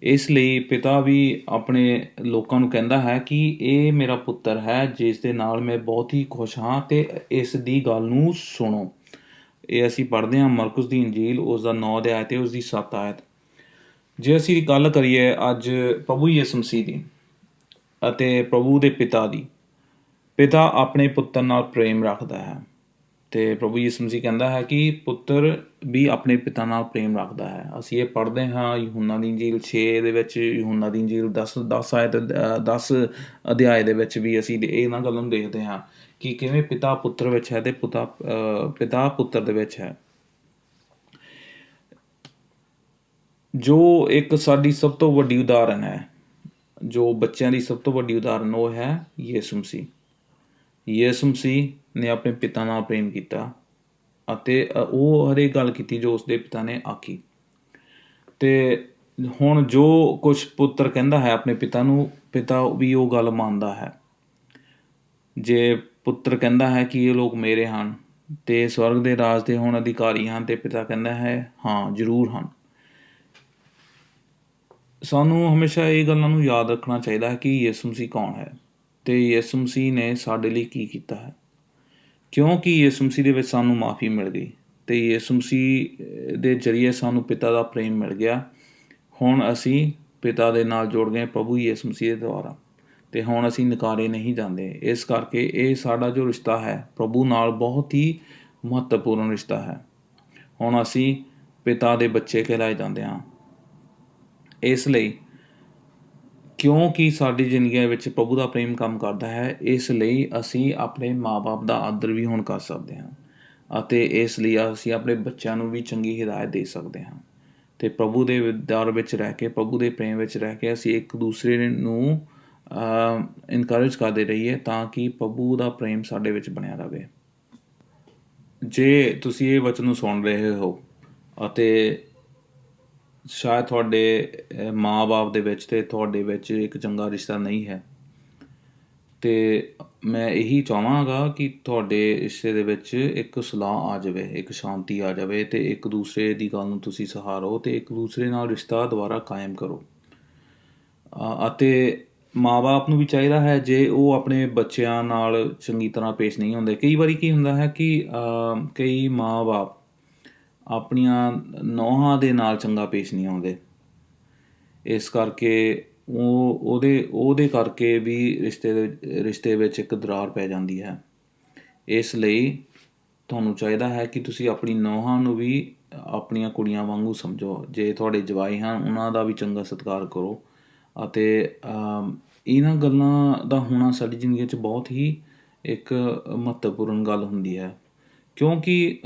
Speaker 1: ਇਸ ਲਈ ਪਿਤਾ ਵੀ ਆਪਣੇ ਲੋਕਾਂ ਨੂੰ ਕਹਿੰਦਾ ਹੈ ਕਿ ਇਹ ਮੇਰਾ ਪੁੱਤਰ ਹੈ ਜਿਸ ਦੇ ਨਾਲ ਮੈਂ ਬਹੁਤ ਹੀ ਖੁਸ਼ ਹਾਂ, ਅਤੇ ਇਸ ਦੀ ਗੱਲ ਨੂੰ ਸੁਣੋ। ਇਹ ਅਸੀਂ ਪੜ੍ਹਦੇ ਹਾਂ ਮਰਕੁਸ ਦੀ ਇੰਜੀਲ, ਉਸ ਦਾ 9 ਅਧਿਆਇ ਅਤੇ ਉਸ ਦੀ 7 ਆਇਤ। ਜੇ ਅਸੀਂ ਗੱਲ ਕਰੀਏ ਅੱਜ ਪ੍ਰਭੂ ਯਿਸੂ ਮਸੀਹ ਦੀ ਅਤੇ ਪ੍ਰਭੂ ਦੇ ਪਿਤਾ ਦੀ, ਪਿਤਾ ਆਪਣੇ ਪੁੱਤਰ ਨਾਲ ਪ੍ਰੇਮ ਰੱਖਦਾ ਹੈ, ਅਤੇ ਪ੍ਰਭੂ ਯਿਸੂ ਮਸੀਹ ਕਹਿੰਦਾ ਹੈ ਕਿ ਪੁੱਤਰ ਵੀ ਆਪਣੇ ਪਿਤਾ ਨਾਲ ਪ੍ਰੇਮ ਰੱਖਦਾ ਹੈ। ਅਸੀਂ ਇਹ ਪੜ੍ਹਦੇ ਹਾਂ ਯਹੂਨਾ ਦੀ ਇੰਜੀਲ 6 ਦੇ ਵਿੱਚ, ਯਹੂਨਾ ਦੀ ਇੰਜੀਲ 10 ਅਧਿਆਏ ਦੇ ਵਿੱਚ ਵੀ ਅਸੀਂ ਇਹਨਾਂ ਗੱਲਾਂ ਨੂੰ ਦੇਖਦੇ ਹਾਂ ਕਿ ਕਿਵੇਂ ਪਿਤਾ ਪੁੱਤਰ ਵਿੱਚ ਹੈ, ਅਤੇ ਪਿਤਾ ਪੁੱਤਰ ਦੇ ਵਿੱਚ ਹੈ। ਜੋ ਇੱਕ ਸਾਡੀ ਸਭ ਤੋਂ ਵੱਡੀ ਉਦਾਹਰਨ ਹੈ, ਜੋ ਬੱਚਿਆਂ ਦੀ ਸਭ ਤੋਂ ਵੱਡੀ ਉਦਾਹਰਨ, ਉਹ ਹੈ ਯਿਸੂ ਮਸੀਹ। ਯਿਸੂ ਮਸੀਹ ਨੇ ਆਪਣੇ ਪਿਤਾ ਨਾਲ ਪ੍ਰੇਮ ਕੀਤਾ, ਅਤੇ ਉਹ ਹਰੇਕ ਗੱਲ ਕੀਤੀ ਜੋ ਉਸਦੇ ਪਿਤਾ ਨੇ ਆਖੀ। ਅਤੇ ਹੁਣ ਜੋ ਕੁਛ ਪੁੱਤਰ ਕਹਿੰਦਾ ਹੈ ਆਪਣੇ ਪਿਤਾ ਨੂੰ, ਪਿਤਾ ਵੀ ਉਹ ਗੱਲ ਮੰਨਦਾ ਹੈ। ਜੇ ਪੁੱਤਰ ਕਹਿੰਦਾ ਹੈ ਕਿ ਇਹ ਲੋਕ ਮੇਰੇ ਹਨ ਅਤੇ ਸਵਰਗ ਦੇ ਰਾਜ ਦੇ ਹੁਣ ਅਧਿਕਾਰੀ ਹਨ, ਅਤੇ ਪਿਤਾ ਕਹਿੰਦਾ ਹੈ ਹਾਂ ਜ਼ਰੂਰ ਹਨ। ਸਾਨੂੰ ਹਮੇਸ਼ਾ ਇਹ ਗੱਲਾਂ ਨੂੰ ਯਾਦ ਰੱਖਣਾ ਚਾਹੀਦਾ ਹੈ ਕਿ ਯਿਸੂ ਮਸੀਹ ਕੌਣ ਹੈ, ਅਤੇ ਯਿਸੂ ਮਸੀਹ ਨੇ ਸਾਡੇ ਲਈ ਕੀ ਕੀਤਾ ਹੈ। ਕਿਉਂਕਿ ਯਿਸੂ ਮਸੀਹ ਦੇ ਵਿੱਚ ਸਾਨੂੰ ਮਾਫੀ ਮਿਲ ਗਈ, ਅਤੇ ਯਿਸੂ ਮਸੀਹ ਦੇ ਜ਼ਰੀਏ ਸਾਨੂੰ ਪਿਤਾ ਦਾ ਪ੍ਰੇਮ ਮਿਲ ਗਿਆ। ਹੁਣ ਅਸੀਂ ਪਿਤਾ ਦੇ ਨਾਲ ਜੁੜ ਗਏ ਪ੍ਰਭੂ ਯਿਸੂ ਮਸੀਹ ਦੇ ਦੁਆਰਾ, ਅਤੇ ਹੁਣ ਅਸੀਂ ਨਕਾਰੇ ਨਹੀਂ ਜਾਂਦੇ। ਇਸ ਕਰਕੇ ਇਹ ਸਾਡਾ ਜੋ ਰਿਸ਼ਤਾ ਹੈ ਪ੍ਰਭੂ ਨਾਲ ਬਹੁਤ ਹੀ ਮਹੱਤਵਪੂਰਨ ਰਿਸ਼ਤਾ ਹੈ। ਹੁਣ ਅਸੀਂ ਪਿਤਾ ਦੇ ਬੱਚੇ ਕਹਿਲਾਏ ਜਾਂਦੇ ਹਾਂ। ਇਸ ਲਈ ਕਿਉਂਕਿ ਸਾਡੀ ਜ਼ਿੰਦਗੀ ਵਿੱਚ ਪ੍ਰਭੂ ਦਾ ਪ੍ਰੇਮ ਕੰਮ ਕਰਦਾ ਹੈ, ਇਸ ਲਈ ਅਸੀਂ ਆਪਣੇ ਮਾਂ ਬਾਪ ਦਾ ਆਦਰ ਵੀ ਹੁਣ ਕਰ ਸਕਦੇ ਹਾਂ ਅਤੇ ਇਸ ਲਈ ਅਸੀਂ ਆਪਣੇ ਬੱਚਿਆਂ ਨੂੰ ਵੀ ਚੰਗੀ ਹਿਦਾਇਤ ਦੇ ਸਕਦੇ ਹਾਂ। ਅਤੇ ਪ੍ਰਭੂ ਦੇ ਦਰ ਵਿੱਚ ਰਹਿ ਕੇ, ਪ੍ਰਭੂ ਦੇ ਪ੍ਰੇਮ ਵਿੱਚ ਰਹਿ ਕੇ ਅਸੀਂ ਇੱਕ ਦੂਸਰੇ ਨੂੰ ਇਨਕਰੇਜ ਕਰਦੇ ਰਹੀਏ ਤਾਂ ਕਿ ਪ੍ਰਭੂ ਦਾ ਪ੍ਰੇਮ ਸਾਡੇ ਵਿੱਚ ਬਣਿਆ ਰਹੇ। ਜੇ ਤੁਸੀਂ ਇਹ ਵਚਨ ਨੂੰ ਸੁਣ ਰਹੇ ਹੋ ਅਤੇ ਸ਼ਾਇਦ ਤੁਹਾਡੇ ਮਾਂ ਬਾਪ ਦੇ ਵਿੱਚ ਅਤੇ ਤੁਹਾਡੇ ਵਿੱਚ ਇੱਕ ਚੰਗਾ ਰਿਸ਼ਤਾ ਨਹੀਂ ਹੈ, ਅਤੇ ਮੈਂ ਇਹੀ ਚਾਹਾਂਗਾ ਕਿ ਤੁਹਾਡੇ ਰਿਸ਼ਤੇ ਦੇ ਵਿੱਚ ਇੱਕ ਸੁਲਾਹ ਆ ਜਾਵੇ, ਇੱਕ ਸ਼ਾਂਤੀ ਆ ਜਾਵੇ ਅਤੇ ਇੱਕ ਦੂਸਰੇ ਦੀ ਗੱਲ ਨੂੰ ਤੁਸੀਂ ਸਹਾਰੋ ਅਤੇ ਇੱਕ ਦੂਸਰੇ ਨਾਲ ਰਿਸ਼ਤਾ ਦੁਬਾਰਾ ਕਾਇਮ ਕਰੋ। ਅਤੇ ਮਾਂ ਬਾਪ ਨੂੰ ਵੀ ਚਾਹੀਦਾ ਹੈ, ਜੇ ਉਹ ਆਪਣੇ ਬੱਚਿਆਂ ਨਾਲ ਚੰਗੀ ਤਰ੍ਹਾਂ ਪੇਸ਼ ਨਹੀਂ ਹੁੰਦੇ। ਕਈ ਵਾਰੀ ਕੀ ਹੁੰਦਾ ਹੈ ਕਿ ਕਈ ਮਾਂ ਬਾਪ ਆਪਣੀਆਂ ਨੌਹਾਂ ਦੇ ਨਾਲ ਚੰਗਾ ਪੇਸ਼ ਨਹੀਂ ਆਉਂਦੇ, ਇਸ ਕਰਕੇ ਉਹਦੇ ਕਰਕੇ ਵੀ ਰਿਸ਼ਤੇ ਵਿੱਚ ਇੱਕ ਦਰਾਰ ਪੈ ਜਾਂਦੀ ਹੈ। ਇਸ ਲਈ ਤੁਹਾਨੂੰ ਚਾਹੀਦਾ ਹੈ ਕਿ ਤੁਸੀਂ ਆਪਣੀ ਨੌਹਾਂ ਨੂੰ ਵੀ ਆਪਣੀਆਂ ਕੁੜੀਆਂ ਵਾਂਗੂ ਸਮਝੋ। ਜੇ ਤੁਹਾਡੇ ਜਵਾਈ ਹਨ, ਉਹਨਾਂ ਦਾ ਵੀ ਚੰਗਾ ਸਤਿਕਾਰ ਕਰੋ ਅਤੇ ਇਹਨਾਂ ਗੱਲਾਂ ਦਾ ਹੋਣਾ ਸਾਡੀ ਜ਼ਿੰਦਗੀ 'ਚ ਬਹੁਤ ਹੀ ਇੱਕ ਮਹੱਤਵਪੂਰਨ ਗੱਲ ਹੁੰਦੀ ਹੈ, ਕਿਉਂਕਿ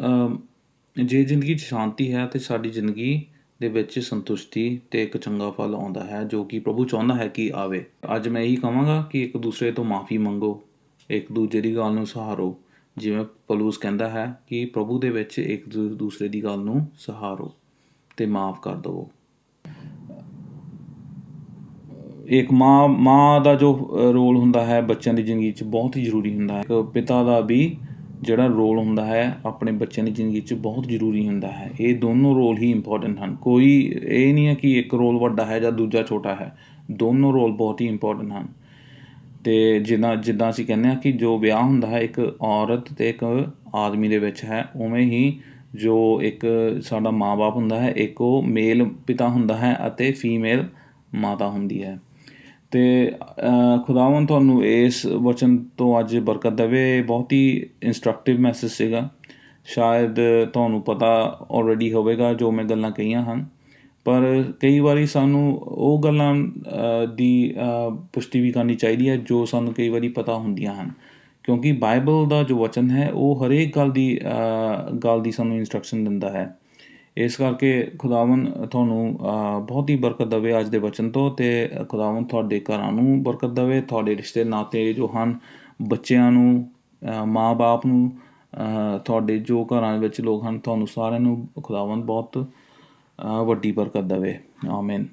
Speaker 1: ਜੇ ਜ਼ਿੰਦਗੀ 'ਚ ਸ਼ਾਂਤੀ ਹੈ ਅਤੇ ਸਾਡੀ ਜ਼ਿੰਦਗੀ ਦੇ ਵਿੱਚ ਸੰਤੁਸ਼ਟੀ ਅਤੇ ਇੱਕ ਚੰਗਾ ਫਲ ਆਉਂਦਾ ਹੈ, ਜੋ ਕਿ ਪ੍ਰਭੂ ਚਾਹੁੰਦਾ ਹੈ ਕਿ ਆਵੇ। ਅੱਜ ਮੈਂ ਇਹੀ ਕਹਾਂਗਾ ਕਿ ਇੱਕ ਦੂਸਰੇ ਤੋਂ ਮਾਫ਼ੀ ਮੰਗੋ, ਇੱਕ ਦੂਜੇ ਦੀ ਗੱਲ ਨੂੰ ਸਹਾਰੋ। ਜਿਵੇਂ ਪੌਲੁਸ ਕਹਿੰਦਾ ਹੈ ਕਿ ਪ੍ਰਭੂ ਦੇ ਵਿੱਚ ਇੱਕ ਦੂਸਰੇ ਦੀ ਗੱਲ ਨੂੰ ਸਹਾਰੋ ਅਤੇ ਮਾਫ਼ ਕਰ ਦੇਵੋ। ਇੱਕ ਮਾਂ ਦਾ ਜੋ ਰੋਲ ਹੁੰਦਾ ਹੈ ਬੱਚਿਆਂ ਦੀ ਜ਼ਿੰਦਗੀ 'ਚ ਬਹੁਤ ਹੀ ਜ਼ਰੂਰੀ ਹੁੰਦਾ ਹੈ। ਇੱਕ ਪਿਤਾ ਦਾ ਵੀ ਜਿਹੜਾ ਰੋਲ ਹੁੰਦਾ ਹੈ ਆਪਣੇ ਬੱਚਿਆਂ ਦੀ ਜ਼ਿੰਦਗੀ 'ਚ ਬਹੁਤ ਜ਼ਰੂਰੀ ਹੁੰਦਾ ਹੈ। ਇਹ ਦੋਨੋਂ ਰੋਲ ਹੀ ਇੰਪੋਰਟੈਂਟ ਹਨ। ਕੋਈ ਇਹ ਨਹੀਂ ਹੈ ਕਿ ਇੱਕ ਰੋਲ ਵੱਡਾ ਹੈ ਜਾਂ ਦੂਜਾ ਛੋਟਾ ਹੈ, ਦੋਨੋਂ ਰੋਲ ਬਹੁਤ ਹੀ ਇੰਪੋਰਟੈਂਟ ਹਨ। ਅਤੇ ਜਿੱਦਾਂ ਅਸੀਂ ਕਹਿੰਦੇ ਹਾਂ ਕਿ ਜੋ ਵਿਆਹ ਹੁੰਦਾ ਹੈ ਇੱਕ ਔਰਤ ਅਤੇ ਇੱਕ ਆਦਮੀ ਦੇ ਵਿੱਚ ਹੈ, ਉਵੇਂ ਹੀ ਜੋ ਇੱਕ ਸਾਡਾ ਮਾਂ ਬਾਪ ਹੁੰਦਾ ਹੈ, ਇੱਕ ਉਹ ਮੇਲ ਪਿਤਾ ਹੁੰਦਾ ਹੈ ਅਤੇ ਫੀਮੇਲ ਮਾਤਾ ਹੁੰਦੀ ਹੈ। ਅਤੇ ਖੁਦਾਵੰਦ ਤੁਹਾਨੂੰ ਇਸ ਵਚਨ ਤੋਂ ਅੱਜ ਬਰਕਤ ਦੇਵੇ। ਬਹੁਤ ਹੀ ਇੰਸਟਰਕਟਿਵ ਮੈਸੇਜ ਸੀਗਾ। ਸ਼ਾਇਦ ਤੁਹਾਨੂੰ ਪਤਾ ਆਲਰੇਡੀ ਹੋਵੇਗਾ ਜੋ ਮੈਂ ਗੱਲਾਂ ਕਹੀਆਂ ਹਨ, ਪਰ ਕਈ ਵਾਰੀ ਸਾਨੂੰ ਉਹ ਗੱਲਾਂ ਦੀ ਪੁਸ਼ਟੀ ਵੀ ਕਰਨੀ ਚਾਹੀਦੀ ਹੈ ਜੋ ਸਾਨੂੰ ਕਈ ਵਾਰੀ ਪਤਾ ਹੁੰਦੀਆਂ ਹਨ, ਕਿਉਂਕਿ ਬਾਈਬਲ ਦਾ ਜੋ ਵਚਨ ਹੈ ਉਹ ਹਰੇਕ ਗੱਲ ਦੀ ਸਾਨੂੰ ਇੰਸਟਰਕਸ਼ਨ ਦਿੰਦਾ ਹੈ। ਇਸ ਕਰਕੇ ਖੁਦਾਵੰਦ ਤੁਹਾਨੂੰ ਬਹੁਤ ਹੀ ਬਰਕਤ ਦੇਵੇ ਅੱਜ ਦੇ ਵਚਨ ਤੋਂ, ਅਤੇ ਖੁਦਾਵੰਦ ਤੁਹਾਡੇ ਘਰਾਂ ਨੂੰ ਬਰਕਤ ਦੇਵੇ, ਤੁਹਾਡੇ ਰਿਸ਼ਤੇ ਨਾਤੇ ਜੋ ਹਨ, ਬੱਚਿਆਂ ਨੂੰ, ਮਾਂ ਬਾਪ ਨੂੰ, ਤੁਹਾਡੇ ਜੋ ਘਰਾਂ ਵਿੱਚ ਲੋਕ ਹਨ, ਤੁਹਾਨੂੰ ਸਾਰਿਆਂ ਨੂੰ ਖੁਦਾਵੰਦ ਬਹੁਤ ਵੱਡੀ ਬਰਕਤ ਦੇਵੇ। ਆਮੀਨ।